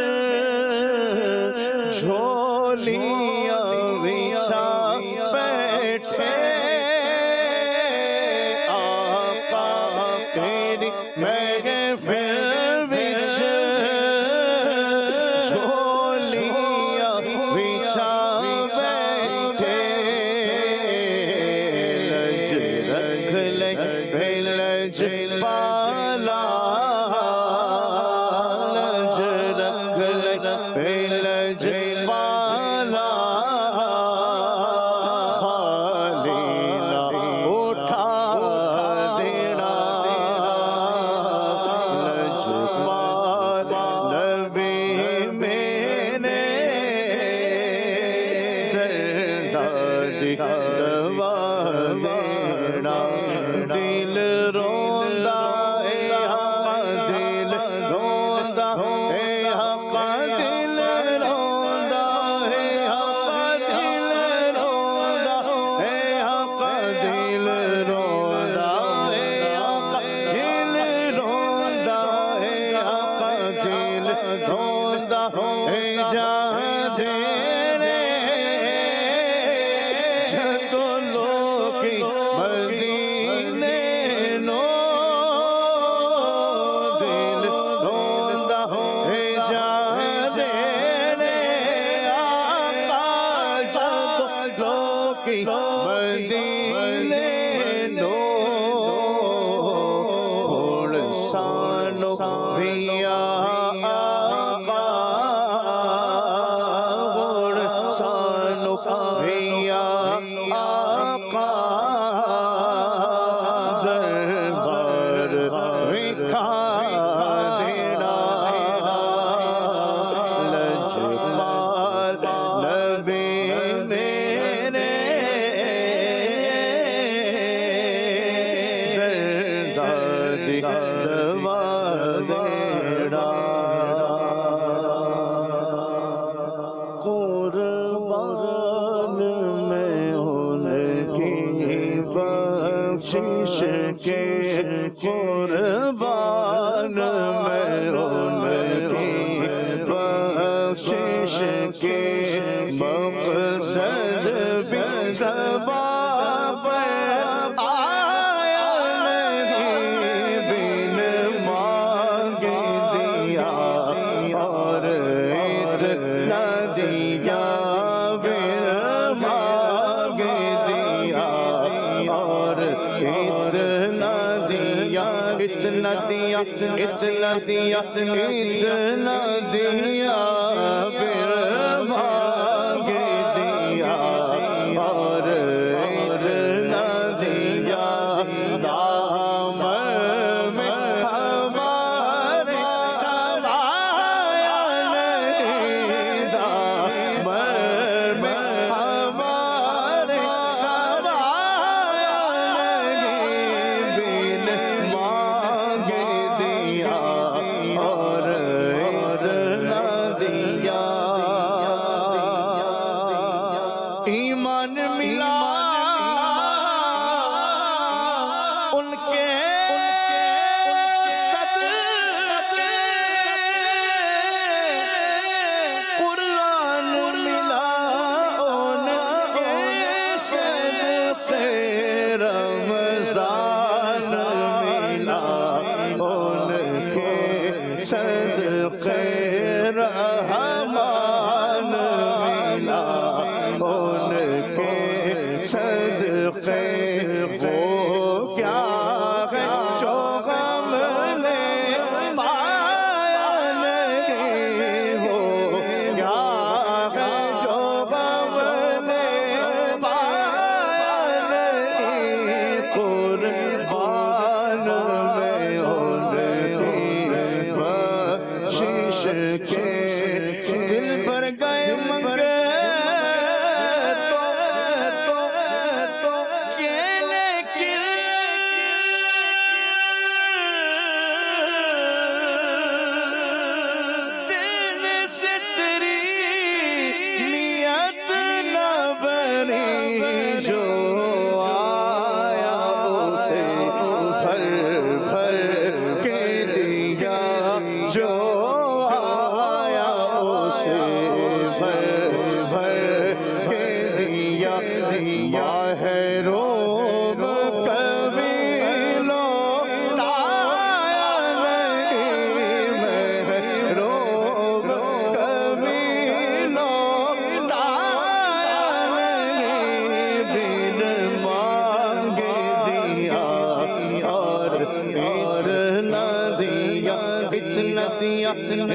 جھولیاں وچھا بیٹھے، آقا تیری محفل وچ جھولیاں وچھا بیٹھے، لج رکھ لے لج پالا، لج رکھ لے لج پالا، خالی نہ اٹھا دینا، لجپال نبی میرے دردی دوا دینا، دل روندا اے آقا دل روندا اے آقا دل روندا اے آقا دل روندا اے آقا دل روندا اے آقا دل روندا اے آقا دل روندا اے جان دینے جدو لوکی مدینے نو، دل روندا اے جان دینے آقا جدو لوکی مدینے نو، ہن سانو بھی آقا، ہن سانو بھی آقا، دربار وکھا دینا، لجپال نبی میرے دردی قربان میں ان کی بخشش کے قربان میں ان کی بخشش کے مقصد بھی سبب آیا نہیں بن مانگ دیا اور اتنا دیا بن مانگ دیا اور اتنا دیا اتنا دیا اتنا دیا اتنا دیا بن مانگ دیا اور اتنا دیا دامن میں ہمارے سمایا نہیں دامن میں ہمارے سمایا نہیں بن مانگ دیا اور اتنا دیا ایمان ملا ان کے صدقے قرآن ملا ان کے صدقے رمضان ملا ان کے صدقے رحمان ملا ان کے صدقے وہ کیا ہے جو غم لے پایا نہیں ہو کیا ہے جو غم لے پایا نہیں قربان میں ان کی بخشش کے دل پر گئے منگے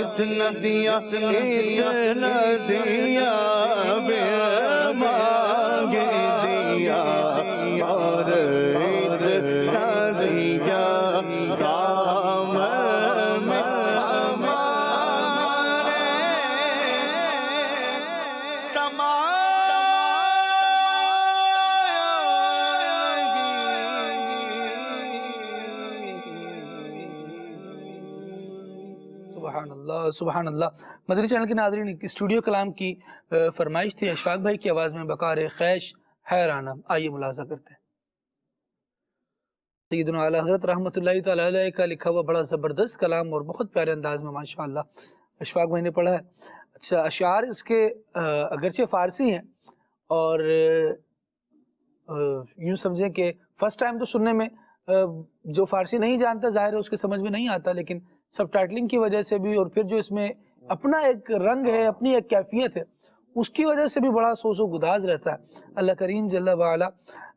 اتنا دیا اتنا دیا بے مانگ دیا اور اتنا دیا دامن میں ہمارے
سبحان اللہ سبحان اللہ. مدنی چینل کے ناظرین، اسٹوڈیو کلام کی فرمائش تھی اشفاق بھائی کی آواز میں بقار خیش حیرانہ. آئیے ملاحظہ کرتے ہیں. سیدنا اعلیٰ حضرت رحمۃ اللہ تعالی علیہ کا لکھا ہوا بڑا زبردست کلام اور بہت پیارے انداز میں ماشاءاللہ اشفاق بھائی نے پڑھا ہے. اچھا، اشعار اس کے اگرچہ فارسی ہیں اور یوں سمجھیں کہ فرسٹ ٹائم تو سننے میں جو فارسی نہیں جانتا ظاہر ہے اس کے سمجھ میں نہیں آتا، لیکن سب ٹائٹلنگ کی وجہ سے بھی اور پھر جو اس میں اپنا ایک رنگ ہے، اپنی ایک کیفیت ہے، اس کی وجہ سے بھی بڑا سوز و گداز رہتا ہے. اللہ کریم جل وعلا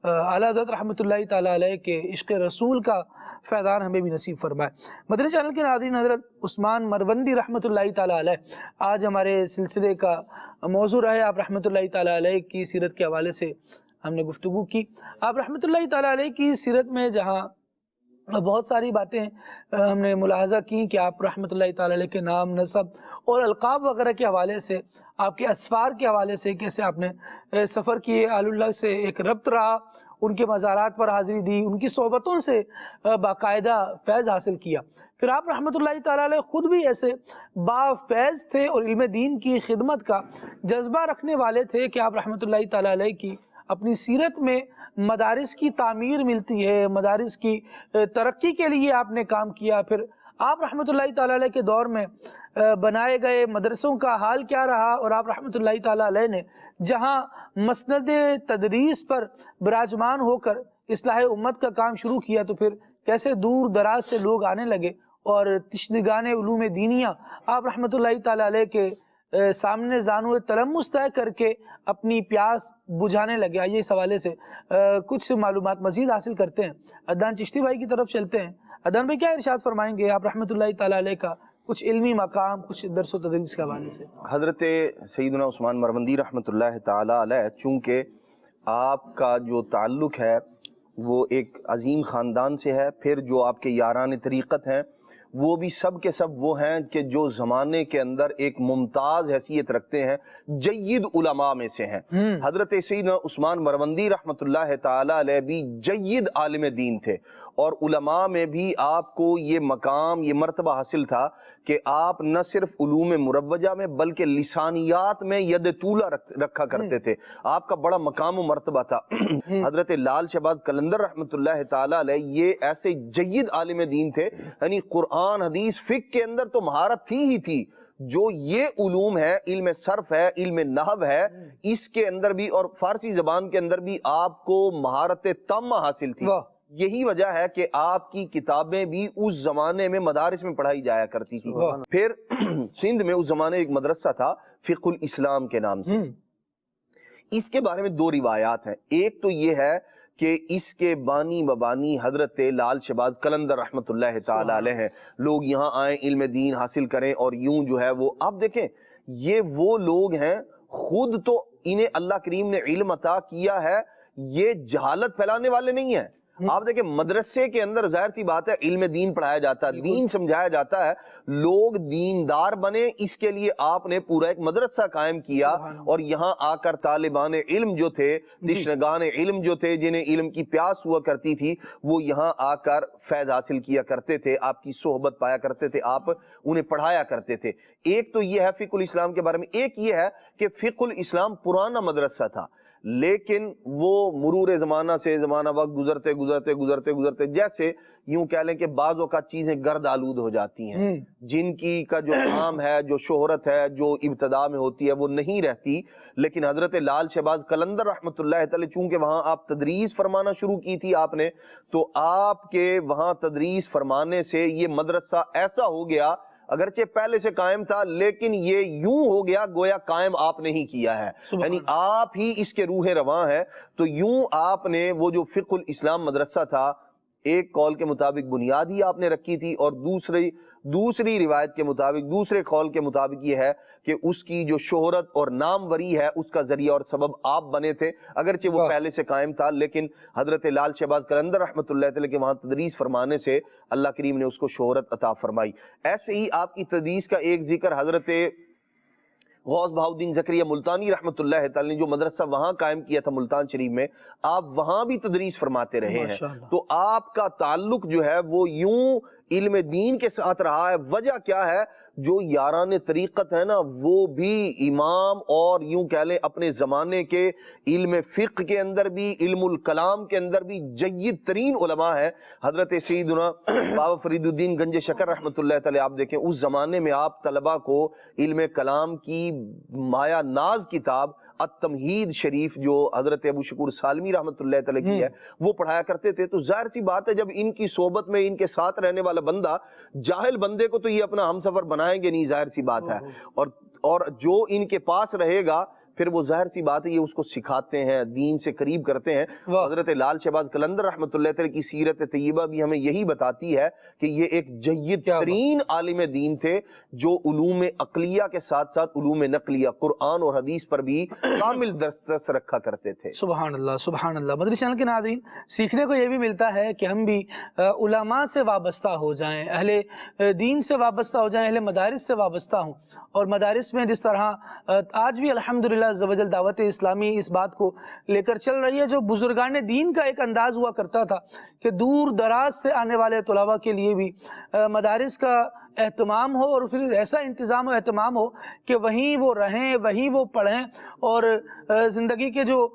اعلیٰ حضرت رحمۃ اللہ تعالیٰ علیہ کے عشق رسول کا فیضان ہمیں بھی نصیب فرمائے. مدنی چینل کے ناظرین، حضرت عثمان مروندی رحمۃ اللہ تعالیٰ علیہ آج ہمارے سلسلے کا موضوع رہے. آپ رحمۃ اللہ تعالیٰ علیہ کی سیرت کے حوالے سے ہم نے گفتگو کی. آپ رحمۃ اللہ تعالیٰ علیہ کی سیرت میں جہاں بہت ساری باتیں ہم نے ملاحظہ کی کہ آپ رحمۃ اللہ تعالیٰ علیہ کے نام، نسب اور القاب وغیرہ کے حوالے سے، آپ کے اسفار کے حوالے سے کیسے آپ نے سفر کیے، آل اللہ سے ایک ربط رہا، ان کے مزارات پر حاضری دی، ان کی صحبتوں سے باقاعدہ فیض حاصل کیا۔ پھر آپ رحمۃ اللہ تعالیٰ علیہ خود بھی ایسے با فیض تھے اور علم دین کی خدمت کا جذبہ رکھنے والے تھے کہ آپ رحمۃ اللہ تعالیٰ علیہ کی اپنی سیرت میں مدارس کی تعمیر ملتی ہے، مدارس کی ترقی کے لیے آپ نے کام کیا۔ پھر آپ رحمۃ اللہ تعالیٰ علیہ کے دور میں بنائے گئے مدرسوں کا حال کیا رہا، اور آپ رحمۃ اللہ تعالیٰ علیہ نے جہاں مسند تدریس پر براجمان ہو کر اصلاح امت کا کام شروع کیا، تو پھر کیسے دور دراز سے لوگ آنے لگے اور تشنگان علوم دینیہ آپ رحمۃ اللہ تعالیٰ علیہ کے سامنے زانو تلمس طے کر کے اپنی پیاس بجھانے لگے۔ آئیے اس حوالے سے کچھ معلومات مزید حاصل کرتے ہیں، عدنان چشتی بھائی کی طرف چلتے ہیں۔ عدنان بھائی کیا ارشاد فرمائیں گے آپ رحمۃ اللہ تعالیٰ علیہ کا کچھ علمی مقام، کچھ درس و تدریس کے حوالے سے؟
حضرت سیدنا عثمان مروندی رحمۃ اللہ تعالیٰ علیہ، چونکہ آپ کا جو تعلق ہے وہ ایک عظیم خاندان سے ہے، پھر جو آپ کے یاران طریقت ہیں وہ بھی سب کے سب وہ ہیں کہ جو زمانے کے اندر ایک ممتاز حیثیت رکھتے ہیں، جید علماء میں سے ہیں۔ حضرت سیدنا عثمان مروندی رحمۃ اللہ تعالیٰ علیہ بھی جید عالم دین تھے، اور علماء میں بھی آپ کو یہ مقام، یہ مرتبہ حاصل تھا کہ آپ نہ صرف علوم مروجہ میں بلکہ لسانیات میں ید طولہ رکھا کرتے تھے۔ آپ کا بڑا مقام و مرتبہ تھا۔ حضرت لال شہباز قلندر رحمۃ اللہ تعالیٰ علیہ یہ ایسے جید عالم دین تھے، یعنی قرآن حدیث فقہ کے اندر تو مہارت تھی ہی تھی، جو یہ علوم ہے، علم صرف ہے، علم نحو ہے، اس کے اندر بھی اور فارسی زبان کے اندر بھی آپ کو مہارت تامہ حاصل تھی۔ یہی وجہ ہے کہ آپ کی کتابیں بھی اس زمانے میں مدارس میں پڑھائی جایا کرتی تھی۔ پھر سندھ میں اس زمانے ایک مدرسہ تھا فقہ الاسلام کے نام سے، اس کے بارے میں دو روایات ہیں۔ ایک تو یہ ہے کہ اس کے بانی مبانی حضرت لال شہباز قلندر رحمۃ اللہ تعالیٰ علیہ ہیں، لوگ یہاں آئیں علم دین حاصل کریں، اور یوں جو ہے وہ آپ دیکھیں یہ وہ لوگ ہیں، خود تو انہیں اللہ کریم نے علم عطا کیا ہے، یہ جہالت پھیلانے والے نہیں ہیں۔ آپ دیکھیں مدرسے کے اندر ظاہر سی بات ہے علم دین پڑھایا جاتا ہے، دین سمجھایا جاتا ہے، لوگ دیندار بنے، اس کے لیے آپ نے پورا ایک مدرسہ قائم کیا، اور یہاں آ کر طالبان علم جو تھے، تشنگان علم جو تھے، جنہیں علم کی پیاس ہوا کرتی تھی، وہ یہاں آ کر فیض حاصل کیا کرتے تھے، آپ کی صحبت پایا کرتے تھے، آپ انہیں پڑھایا کرتے تھے۔ ایک تو یہ ہے فقہ الاسلام کے بارے میں۔ ایک یہ ہے کہ فقہ الاسلام پرانا مدرسہ تھا، لیکن وہ مرور زمانہ سے زمانہ وقت گزرتے گزرتے گزرتے گزرتے جیسے یوں کہہ لیں کہ بعض اوقات چیزیں گرد آلود ہو جاتی ہیں، جن کی کا جو عام ہے، جو شہرت ہے، جو ابتدا میں ہوتی ہے وہ نہیں رہتی۔ لیکن حضرت لال شہباز قلندر رحمۃ اللہ تعالی، چونکہ وہاں آپ تدریس فرمانا شروع کی تھی آپ نے، تو آپ کے وہاں تدریس فرمانے سے یہ مدرسہ ایسا ہو گیا، اگرچہ پہلے سے قائم تھا لیکن یہ یوں ہو گیا گویا قائم آپ نے ہی کیا ہے، یعنی آپ ہی اس کے روح رواں ہے۔ تو یوں آپ نے وہ جو فقہ الاسلام مدرسہ تھا، ایک قول کے مطابق بنیاد ہی آپ نے رکھی تھی، اور دوسری روایت کے مطابق، دوسرے قول کے مطابق یہ ہے کہ اس کی جو شہرت اور ناموری ہے اس کا ذریعہ اور سبب آپ بنے تھے، اگرچہ وہ پہلے سے قائم تھا، لیکن حضرت لال شہباز قلندر رحمۃ اللہ تعالی کے وہاں تدریس فرمانے سے اللہ کریم نے اس کو شہرت عطا فرمائی۔ ایسے ہی آپ کی تدریس کا ایک ذکر حضرت غوث بہاؤالدین زکریا ملتانی رحمۃ اللہ تعالی نے جو مدرسہ وہاں قائم کیا تھا ملتان شریف میں، آپ وہاں بھی تدریس فرماتے رہے ہیں، تو آپ کا تعلق جو ہے وہ یوں علم دین کے ساتھ رہا ہے۔ وجہ کیا ہے؟ جو یاران طریقت ہے نا، وہ بھی امام اور یوں کہہ لیں اپنے زمانے کے علم فقہ کے اندر بھی، علم الکلام کے اندر بھی جید ترین علماء ہیں۔ حضرت سیدنا بابا فرید الدین گنج شکر رحمۃ اللہ تعالی، آپ دیکھیں اس زمانے میں آپ طلبہ کو علم کلام کی مایا ناز کتاب التمہید شریف جو حضرت ابو شکور سالمی رحمۃ اللہ تعالی کی ہے وہ پڑھایا کرتے تھے۔ تو ظاہر سی بات ہے جب ان کی صحبت میں ان کے ساتھ رہنے والا بندہ، جاہل بندے کو تو یہ اپنا ہم سفر بنائیں گے نہیں، ظاہر سی بات ہے، اور جو ان کے پاس رہے گا پھر وہ ظاہر سی بات ہے یہ اس کو سکھاتے ہیں، دین سے قریب کرتے ہیں۔ حضرت لال شہباز قلندر رحمۃ اللہ تعالی کی سیرت طیبہ بھی ہمیں یہی بتاتی ہے کہ یہ ایک جید ترین عالم دین تھے، جو علوم عقلیہ کے ساتھ ساتھ علوم نقلیہ، قرآن اور حدیث پر بھی کامل دسترس رکھا کرتے تھے۔
سبحان اللہ، سبحان اللہ۔ مدری چینل کے ناظرین، سیکھنے کو یہ بھی ملتا ہے کہ ہم بھی علماء سے وابستہ ہو جائیں، اہل دین سے وابستہ ہو جائیں، اہل مدارس سے وابستہ ہوں، اور مدارس میں جس طرح آج بھی الحمدللہ الحمدللہ عز و جل دعوت اسلامی اس بات کو لے کر چل رہی ہے، جو بزرگان دین کا ایک انداز ہوا کرتا تھا کہ دور دراز سے آنے والے طلباء کے لیے بھی مدارس کا اہتمام ہو، اور پھر ایسا انتظام و اہتمام ہو کہ وہیں وہ رہیں، وہیں وہ پڑھیں، اور زندگی کے جو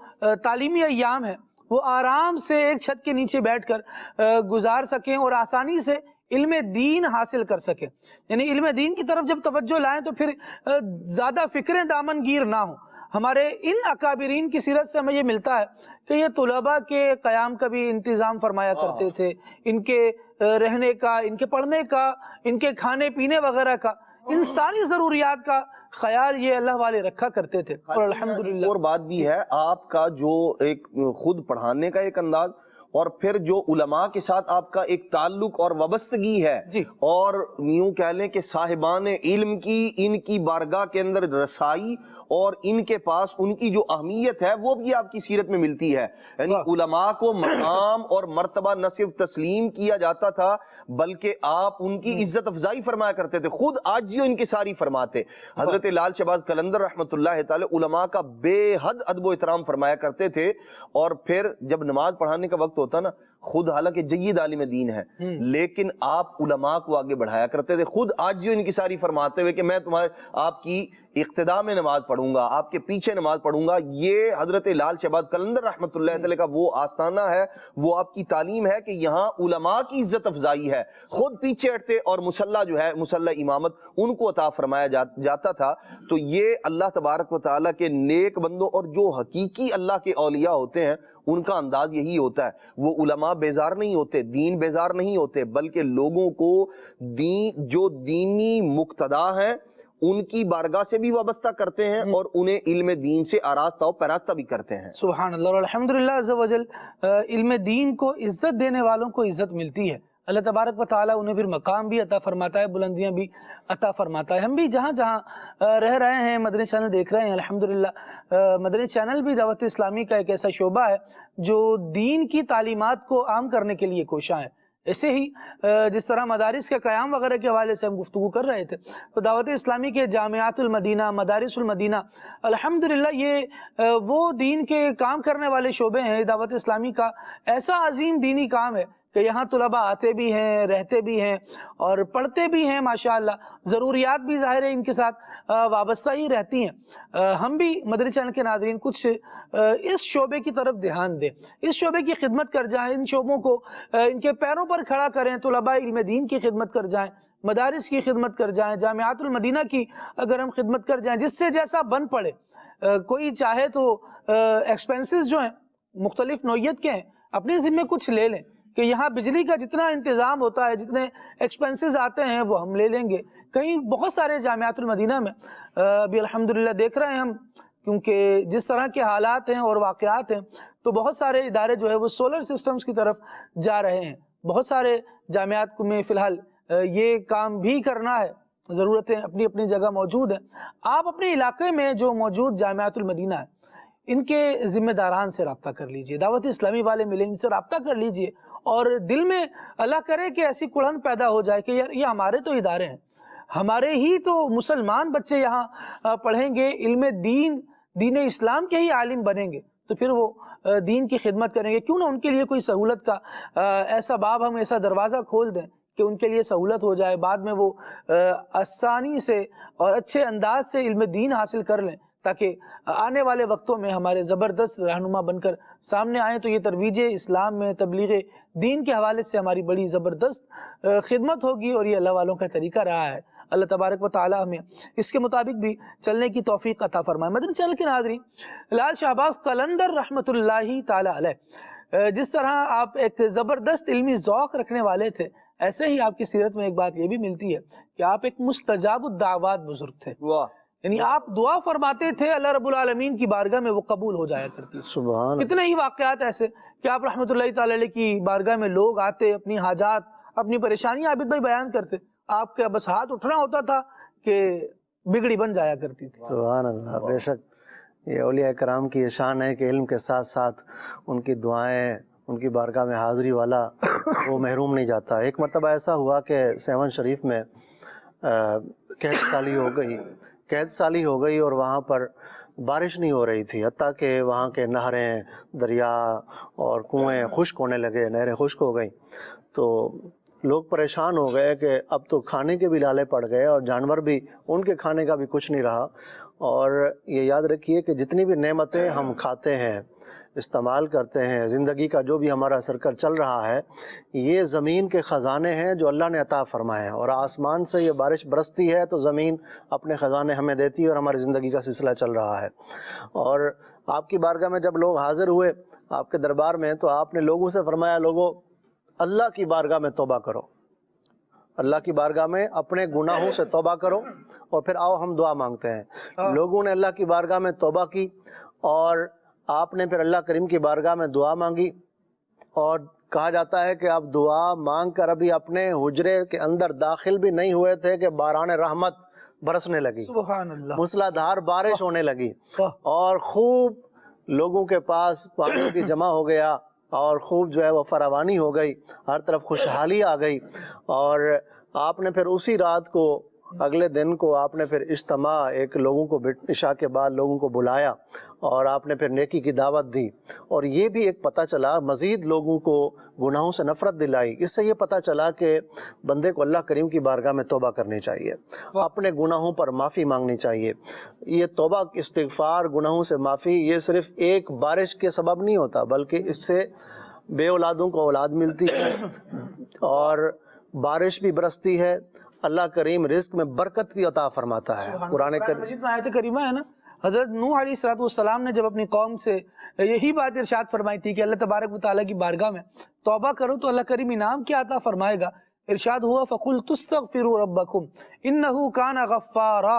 تعلیمی ایام ہیں وہ آرام سے ایک چھت کے نیچے بیٹھ کر گزار سکیں اور آسانی سے علم دین حاصل کر سکیں. یعنی علم دین کی طرف جب توجہ لائیں تو پھر زیادہ فکریں دامن گیر نہ ہوں. ہمارے ان اکابرین کی سیرت سے ہمیں یہ ملتا ہے کہ یہ طلباء کے قیام کا بھی انتظام فرمایا کرتے تھے، ان کے رہنے کا، ان کے پڑھنے کا، ان کے کھانے پینے وغیرہ کا، ان ساری ضروریات کا خیال یہ اللہ والے رکھا کرتے تھے. اور الحمدللہ
اور بات بھی ہے، آپ کا جو ایک خود پڑھانے کا ایک انداز، اور پھر جو علماء کے ساتھ آپ کا ایک تعلق اور وابستگی ہے، اور یوں کہہ لیں کہ صاحبان علم کی ان کی بارگاہ کے اندر رسائی اور ان کے پاس ان کی جو اہمیت ہے وہ بھی آپ کی سیرت میں ملتی ہے. یعنی علماء کو مقام اور مرتبہ نہ صرف تسلیم کیا جاتا تھا بلکہ آپ ان کی عزت افزائی فرمایا کرتے تھے، خود عاجزی و انکساری فرماتے. حضرت لال شہباز قلندر رحمۃ اللہ تعالی علماء کا بے حد ادب و احترام فرمایا کرتے تھے. اور پھر جب نماز پڑھانے کا وقت ہوتا نا، خود حالانکہ جید عالم دین ہے لیکن آپ علماء کو آگے بڑھایا کرتے تھے، خود عاجزی و انکساری فرماتے ہوئے کہ میں آپ کی اقتداء میں نماز پڑھوں گا، آپ کے پیچھے نماز پڑھوں گا. یہ حضرت لال شہباز قلندر رحمۃ اللہ تعالی کا وہ آستانہ ہے، وہ آپ کی تعلیم ہے کہ یہاں علماء کی عزت افزائی ہے. خود پیچھے ہٹتے اور مصلی جو ہے مصلی امامت ان کو عطا فرمایا جاتا تھا. تو یہ اللہ تبارک و تعالیٰ کے نیک بندوں اور جو حقیقی اللہ کے اولیاء ہوتے ہیں ان کا انداز یہی ہوتا ہے. وہ علماء بیزار نہیں ہوتے، دین بیزار نہیں ہوتے، بلکہ لوگوں کو جو دینی مقتدا ہیں ان کی بارگاہ سے بھی وابستہ کرتے ہیں اور انہیں علم دین سے آراستہ و پیراستہ بھی کرتے ہیں.
سبحان اللہ. اور الحمدللہ عز و جل علم دین کو عزت دینے والوں کو عزت ملتی ہے. اللہ تبارک و تعالیٰ انہیں پھر مقام بھی عطا فرماتا ہے، بلندیاں بھی عطا فرماتا ہے. ہم بھی جہاں جہاں رہ رہے ہیں مدنی چینل دیکھ رہے ہیں، الحمدللہ مدنی چینل بھی دعوت اسلامی کا ایک ایسا شعبہ ہے جو دین کی تعلیمات کو عام کرنے کے لیے کوشاں ہے. ایسے ہی جس طرح مدارس کے قیام وغیرہ کے حوالے سے ہم گفتگو کر رہے تھے، تو دعوت اسلامی کے جامعات المدینہ، مدارس المدینہ، الحمدللہ یہ وہ دین کے کام کرنے والے شعبے ہیں. دعوت اسلامی کا ایسا عظیم دینی کام ہے کہ یہاں طلباء آتے بھی ہیں، رہتے بھی ہیں اور پڑھتے بھی ہیں ماشاءاللہ. ضروریات بھی ظاہر ہے ان کے ساتھ وابستہ ہی رہتی ہیں. ہم بھی مدنی چینل کے ناظرین کچھ اس شعبے کی طرف دھیان دیں، اس شعبے کی خدمت کر جائیں، ان شعبوں کو ان کے پیروں پر کھڑا کریں. طلباء علم دین کی خدمت کر جائیں، مدارس کی خدمت کر جائیں، جامعات المدینہ کی اگر ہم خدمت کر جائیں، جس سے جیسا بن پڑے. کوئی چاہے تو ایکسپینسز جو ہیں مختلف نوعیت کے ہیں اپنے ذمہ کچھ لے لیں کہ یہاں بجلی کا جتنا انتظام ہوتا ہے، جتنے ایکسپینسز آتے ہیں وہ ہم لے لیں گے. کہیں بہت سارے جامعات المدینہ میں ابھی الحمدللہ دیکھ رہے ہیں ہم، کیونکہ جس طرح کے حالات ہیں اور واقعات ہیں تو بہت سارے ادارے جو ہے وہ سولر سسٹمز کی طرف جا رہے ہیں. بہت سارے جامعات میں فی الحال یہ کام بھی کرنا ہے، ضرورتیں اپنی اپنی جگہ موجود ہیں. آپ اپنے علاقے میں جو موجود جامعات المدینہ ہیں ان کے ذمہ داران سے رابطہ کر لیجئے، دعوت اسلامی والے ملیں، ان سے رابطہ کر لیجئے اور دل میں اللہ کرے کہ ایسی کڑھن پیدا ہو جائے کہ یار یہ ہمارے تو ادارے ہیں، ہمارے ہی تو مسلمان بچے یہاں پڑھیں گے، علم دین اسلام کے ہی عالم بنیں گے تو پھر وہ دین کی خدمت کریں گے. کیوں نہ ان کے لیے کوئی سہولت کا ایسا باب، ہم ایسا دروازہ کھول دیں کہ ان کے لیے سہولت ہو جائے، بعد میں وہ آسانی سے اور اچھے انداز سے علم دین حاصل کر لیں تاکہ آنے والے وقتوں میں ہمارے زبردست رہنما بن کر سامنے آئیں. تو یہ ترویج اسلام میں تبلیغ دین کے حوالے سے ہماری بڑی زبردست خدمت ہوگی اور یہ اللہ والوں کا طریقہ رہا ہے. اللہ تبارک و تعالی ہمیں اس کے مطابق بھی چلنے کی توفیق عطا فرمائے. مدنی چینل کے ناظرین، لال شہباز قلندر رحمۃ اللہ تعالی علیہ جس طرح آپ ایک زبردست علمی ذوق رکھنے والے تھے، ایسے ہی آپ کی سیرت میں ایک بات یہ بھی ملتی ہے کہ آپ ایک مستجاب الدعوات بزرگ تھے. یعنی آپ دعا فرماتے تھے، اللہ رب العالمین کی بارگاہ میں وہ قبول ہو جایا کرتی.
سبحان.
کتنے ہی واقعات ایسے کہ آپ رحمۃ اللہ تعالی علیہ کی بارگاہ میں لوگ آتے، اپنی حاجات، اپنی پریشانیاں عابد بھائی بیان کرتے، آپ کے بس ہاتھ اٹھنا ہوتا تھا کہ بگڑی بن جایا کرتی تھی.
سبحان اللہ. بے شک یہ اولیاء کرام کی شان ہے کہ علم کے ساتھ ساتھ ان کی دعائیں، ان کی بارگاہ میں حاضری والا وہ محروم نہیں جاتا. ایک مرتبہ ایسا ہوا کہ سیون شریف میں قحط سالی ہو گئی اور وہاں پر بارش نہیں ہو رہی تھی، حتیٰ کہ وہاں کے نہریں، دریا اور کنویں خشک ہونے لگے، نہریں خشک ہو گئیں۔ تو لوگ پریشان ہو گئے کہ اب تو کھانے کے بھی لالے پڑ گئے اور جانور بھی، ان کے کھانے کا بھی کچھ نہیں رہا۔ اور یہ یاد رکھیے کہ جتنی بھی نعمتیں ہم کھاتے ہیں، استعمال کرتے ہیں، زندگی کا جو بھی ہمارا سرکل چل رہا ہے، یہ زمین کے خزانے ہیں جو اللہ نے عطا فرمائے ہیں، اور آسمان سے یہ بارش برستی ہے تو زمین اپنے خزانے ہمیں دیتی ہے اور ہماری زندگی کا سلسلہ چل رہا ہے۔ اور آپ کی بارگاہ میں جب لوگ حاضر ہوئے آپ کے دربار میں، تو آپ نے لوگوں سے فرمایا، لوگوں اللہ کی بارگاہ میں توبہ کرو، اللہ کی بارگاہ میں اپنے گناہوں سے توبہ کرو اور پھر آؤ ہم دعا مانگتے ہیں۔ لوگوں نے اللہ کی بارگاہ میں توبہ کی اور آپ نے پھر اللہ کریم کی بارگاہ میں دعا مانگی، اور کہا جاتا ہے کہ آپ دعا مانگ کر ابھی اپنے حجرے کے اندر داخل بھی نہیں ہوئے تھے کہ باران رحمت برسنے لگی،
سبحان اللہ،
موسلا دھار بارش ہونے لگی، اور خوب لوگوں کے پاس پانی بھی جمع ہو گیا، اور خوب جو ہے وہ فراوانی ہو گئی، ہر طرف خوشحالی آ گئی۔ اور آپ نے پھر اسی رات کو، اگلے دن کو آپ نے پھر اجتماع ایک لوگوں کو عشاء کے بعد لوگوں کو بلایا اور آپ نے پھر نیکی کی دعوت دی، اور یہ بھی ایک پتہ چلا، مزید لوگوں کو گناہوں سے نفرت دلائی۔ اس سے یہ پتہ چلا کہ بندے کو اللہ کریم کی بارگاہ میں توبہ کرنی چاہیے، اپنے گناہوں پر معافی مانگنی چاہیے۔ یہ توبہ، استغفار، گناہوں سے معافی، یہ صرف ایک بارش کے سبب نہیں ہوتا، بلکہ اس سے بے اولادوں کو اولاد ملتی ہے، اور بارش بھی برستی ہے، اللہ کریم رزق میں برکت کی عطا فرماتا ہے۔ قرآن
مجید میں آیت کریمہ ہے نا، حضرت نوح علیہ السلام نے جب اپنی قوم سے یہی بات ارشاد فرمائی تھی کہ اللہ تبارک و تعالیٰ کی بارگاہ میں توبہ کرو تو اللہ کریم انعام کیا عطا فرمائے گا، ارشاد ہوا فَقُلْتُ اسْتَغْفِرُوا رَبَّكُمْ إِنَّهُ كَانَ غَفَّارًا،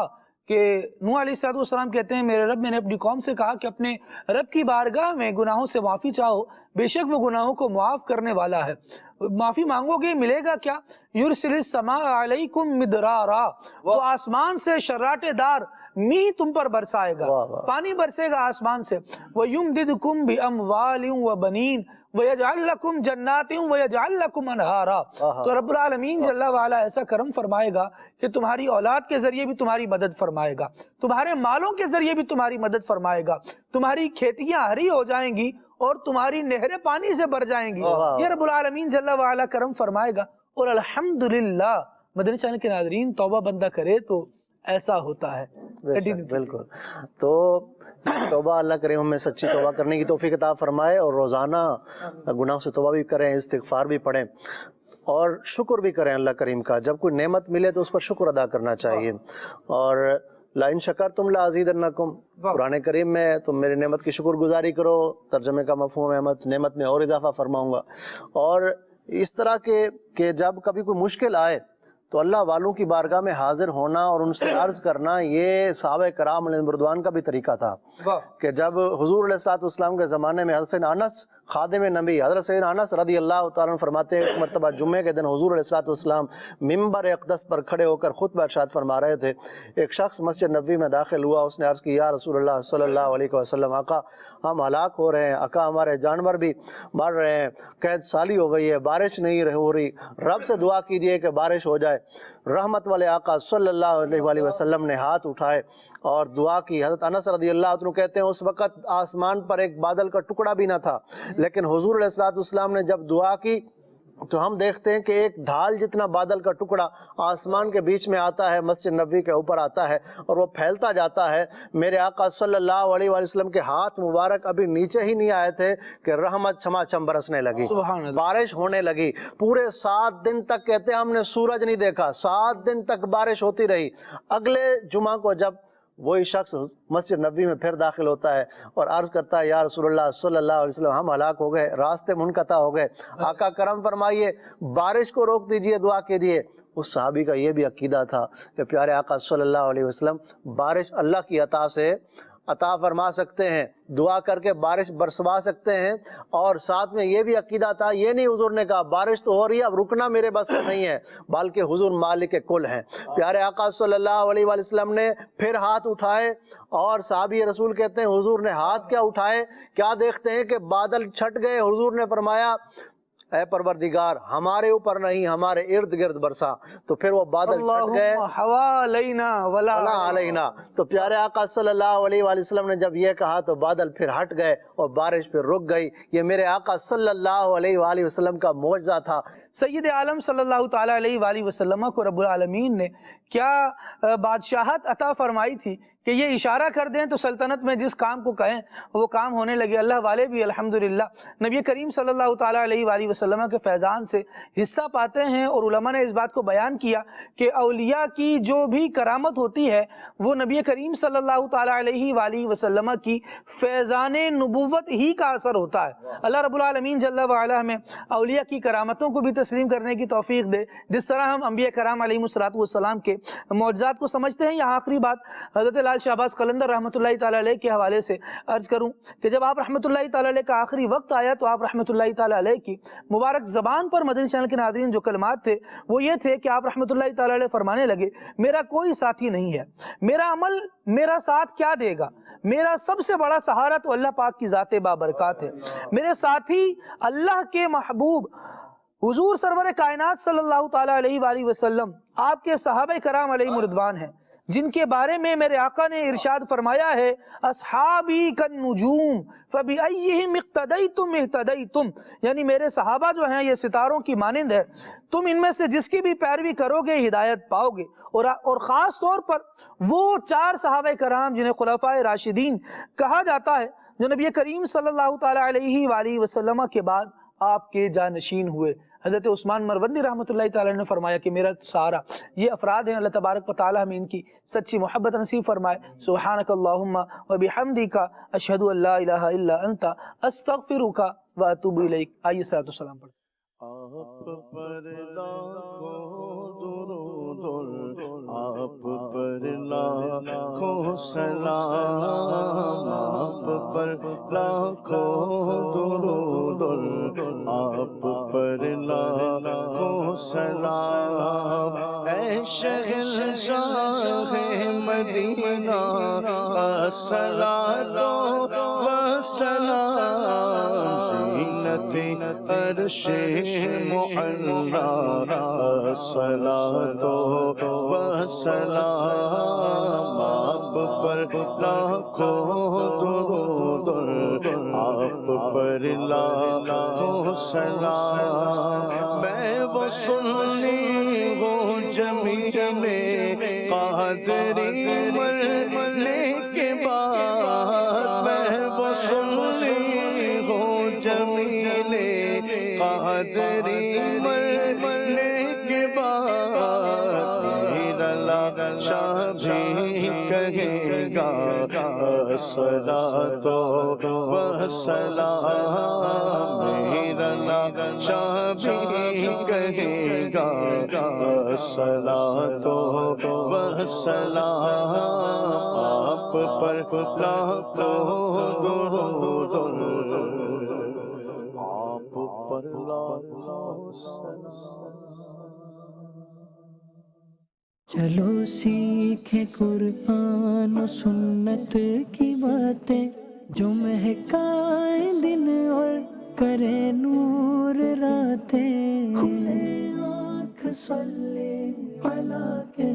کہ نوح علیہ السلام کہتے ہیں میرے رب، میں نے اپنی قوم سے کہا کہ اپنے رب کی بارگاہ میں گناہوں سے معافی چاہو، بے شک وہ گناہوں کو معاف کرنے والا ہے۔ معافی مانگو گے ملے گا کیا؟ یرسل السماء علیکم مدرارا، وہ آسمان سے شراٹے دار می تم پر برسائے گا، پانی برسے گا آسمان سے۔ وَيُمْدِدْكُمْ بِأَمْوَالٍ وَبَنِينَ وَيَجْعَلْ لَكُمْ جَنَّاتٍ وَيَجْعَلْ لَكُمْ أَنْهَارًا، تو رب العالمین جل وعلا ایسا کرم فرمائے گا کہ تمہاری اولاد کے ذریعے بھی تمہاری مدد فرمائے گا، تمہارے مالوں کے ذریعے بھی تمہاری مدد فرمائے گا، تمہاری کھیتیاں ہری ہو جائیں گی اور تمہاری نہریں پانی سے بھر جائیں گی، یہ رب العالمین جل وعلا کرم فرمائے گا۔ اور الحمدللہ مدنی چینل کے ناظرین، توبہ بندہ کرے تو ایسا ہوتا ہے۔
بالکل، تو توبہ اللہ کریم ہمیں سچی توبہ کرنے کی توفیق عطا فرمائے، اور روزانہ گناہوں سے توبہ بھی کریں، استغفار بھی پڑھیں، اور شکر بھی کریں اللہ کریم کا۔ جب کوئی نعمت ملے تو اس پر شکر ادا کرنا چاہیے، اور لَإِن شَكَرْتُمْ لَأَزِيدَنَّكُمْ، قرآن کریم میں تم میری نعمت کی شکر گزاری کرو، ترجمے کا مفہوم ہے نعمت میں اور اضافہ فرماؤں گا۔ اور اس طرح کہ جب کبھی کوئی مشکل آئے تو اللہ والوں کی بارگاہ میں حاضر ہونا اور ان سے عرض کرنا، یہ صحابہ کرام علیہ رضوان کا بھی طریقہ تھا، کہ جب حضور علیہ السلام کے زمانے میں حضرت انس خادم نبی، حضرت سیدنا انس رضی اللہ تعالیٰ عنہ فرماتے ہیں، ایک مرتبہ جمعے کے دن حضور علیہ السلام ممبر اقدس پر کھڑے ہو کر خطبہ ارشاد فرما رہے تھے۔ ایک شخص مسجد نبوی میں داخل ہوا، اس نے عرض کی، یا رسول اللہ صلی اللہ علیہ وسلم، آقا ہم ہلاک ہو رہے ہیں، آقا ہمارے جانور بھی مر رہے ہیں، قحط سالی ہو گئی ہے، بارش نہیں ہو رہی، رب سے دعا کیجئے کہ بارش ہو جائے۔ رحمت والے آقا صلی اللہ علیہ وسلم نے ہاتھ اٹھائے اور دعا کی۔ حضرت انس رضی اللہ عنہ کہتے ہیں اس وقت آسمان پر ایک بادل کا ٹکڑا بھی نہ تھا، لیکن حضور علیہ السلام نے جب دعا کی تو ہم دیکھتے ہیں کہ ایک ڈھال جتنا بادل کا ٹکڑا آسمان کے بیچ میں آتا ہے، مسجد نبوی کے اوپر آتا ہے اور وہ پھیلتا جاتا ہے۔ میرے آقا صلی اللہ علیہ وسلم کے ہاتھ مبارک ابھی نیچے ہی نہیں آئے تھے کہ رحمت چھما چھم برسنے لگی، بارش ہونے لگی۔ پورے 7 دن تک کہتے ہیں ہم نے سورج نہیں دیکھا، 7 دن تک بارش ہوتی رہی۔ اگلے جمعہ کو جب وہی شخص مسجد نبوی میں پھر داخل ہوتا ہے اور عرض کرتا ہے، یا رسول اللہ صلی اللہ علیہ وسلم ہم ہلاک ہو گئے، راستے منقطع ہو گئے، آقا کرم فرمائیے، بارش کو روک دیجئے، دعا کیجئے۔ اس صحابی کا یہ بھی عقیدہ تھا کہ پیارے آقا صلی اللہ علیہ وسلم بارش اللہ کی عطا سے عطا فرما سکتے ہیں، دعا کر کے بارش برسوا سکتے ہیں، اور ساتھ میں یہ بھی عقیدہ تھا، یہ نہیں حضور نے کہا بارش تو ہو رہی ہے اب رکنا میرے بس کا نہیں ہے، بلکہ حضور مالک کل ہیں۔ پیارے آقا صلی اللہ علیہ وسلم نے پھر ہاتھ اٹھائے، اور صحابی رسول کہتے ہیں حضور نے ہاتھ کیا اٹھائے، کیا دیکھتے ہیں کہ بادل چھٹ گئے، حضور نے فرمایا اے پروردگار ہمارے اوپر نہیں ہمارے ارد گرد برسا، تو پھر وہ بادل چھٹ گئے
حوالینا ولا
علینا۔ تو پیارے آقا صلی اللہ علیہ وآلہ وسلم نے جب یہ کہا تو بادل پھر ہٹ گئے اور بارش پھر رک گئی۔ یہ میرے آقا صلی اللہ علیہ وآلہ وسلم کا معجزہ تھا۔
سید عالم صلی اللہ تعالیٰ علیہ وآلہ وسلم کو رب العالمین نے کیا بادشاہت عطا فرمائی تھی کہ یہ اشارہ کر دیں تو سلطنت میں جس کام کو کہیں وہ کام ہونے لگے۔ اللہ والے بھی الحمدللہ نبی کریم صلی اللہ تعالیٰ علیہ وآلہ وسلم کے فیضان سے حصہ پاتے ہیں، اور علماء نے اس بات کو بیان کیا کہ اولیاء کی جو بھی کرامت ہوتی ہے وہ نبی کریم صلی اللہ تعالیٰ علیہ وآلہ وسلم کی فیضان نبوت ہی کا اثر ہوتا ہے۔ اللہ رب العالمین جل وعلا ہمیں اولیاء کی کرامتوں کو بھی تسلیم کرنے کی توفیق دے، جس طرح ہم انبیاء کرام علیہ السلام کے معجزات کو سمجھتے ہیں۔ یہاں آخری بات حضرت لال شہباز قلندر رحمۃ اللہ تعالیٰ علیہ کے حوالے سے عرض کروں کہ جب آپ رحمۃ اللہ تعالیٰ علیہ کا آخری وقت آیا تو آپ رحمۃ اللہ تعالیٰ علیہ کی مبارک زبان پر مدنی چینل کے ناظرین جو کلمات تھے وہ یہ تھے کہ آپ رحمۃ اللہ تعالیٰ علیہ فرمانے لگے، میرا کوئی ساتھی نہیں ہے، میرا عمل میرا ساتھ کیا دے گا، میرا سب سے بڑا سہارا تو اللہ پاک کی ذات بابرکات ہے، میرے ساتھی اللہ کے محبوب حضور سرور کائنات صلی اللہ تعالیٰ علیہ وآلہ وسلم آپ کے صحابہ کرام علیہ رضوان ہیں، جن کے بارے میں میرے آقا نے ارشاد فرمایا ہے اصحابی کالنجوم فبأیہم اقتدیتم اہتدیتم، یعنی میرے صحابہ جو ہیں یہ ستاروں کی مانند ہے، تم ان میں سے جس کی بھی پیروی کرو گے ہدایت پاؤ گے۔ اور خاص طور پر وہ 4 صحابہ کرام جنہیں خلفائے راشدین کہا جاتا ہے، جو نبی کریم صلی اللہ تعالیٰ علیہ وآلہ وسلم کے بعد آپ کے جانشین ہوئے۔ حضرت عثمان مروندی رحمۃ اللہ تعالیٰ نے فرمایا کہ میرا سہارا یہ افراد ہیں۔ اللہ تبارک و تعالیٰ ہمیں ان کی سچی محبت نصیب فرمائے۔ سبحانک اللہم و بحمدک اشہد ان لا الہ الا انت استغفرک و اتوب الیک۔ آئیے صلاۃ والسلام پڑھتے ہیں۔
آپ پر لاکھوں درود، آپ پر لاکھوں سلام، آپ پر لاکھوں درود، آپ پر لاکھوں سلام۔ اے شہنشاہ مدینہ الصلاۃ والسلام، زینت عرش معلا الصلاۃ والسلام، آپ پر لاکھوں درود، آپ پر لاکھوں سلام۔ میں وہ سنی ہوں جمیل قادری مرنے کے بعد، میں وہ سنی ہوں جمیل قادری مرنے کے بعد، میرا شاہ بھی کہے گا الصلاۃ والسلام، میرا شاہ بھی کہے گا الصلاۃ والسلام، آپ پر لاکھوں درود، آپ پر لاکھوں سلام۔
چلو سیکھیں قرآن و سنت کی باتیں، جو مہکائیں دن اور کرے نور راتیں، کھلے آنکھ صلی علی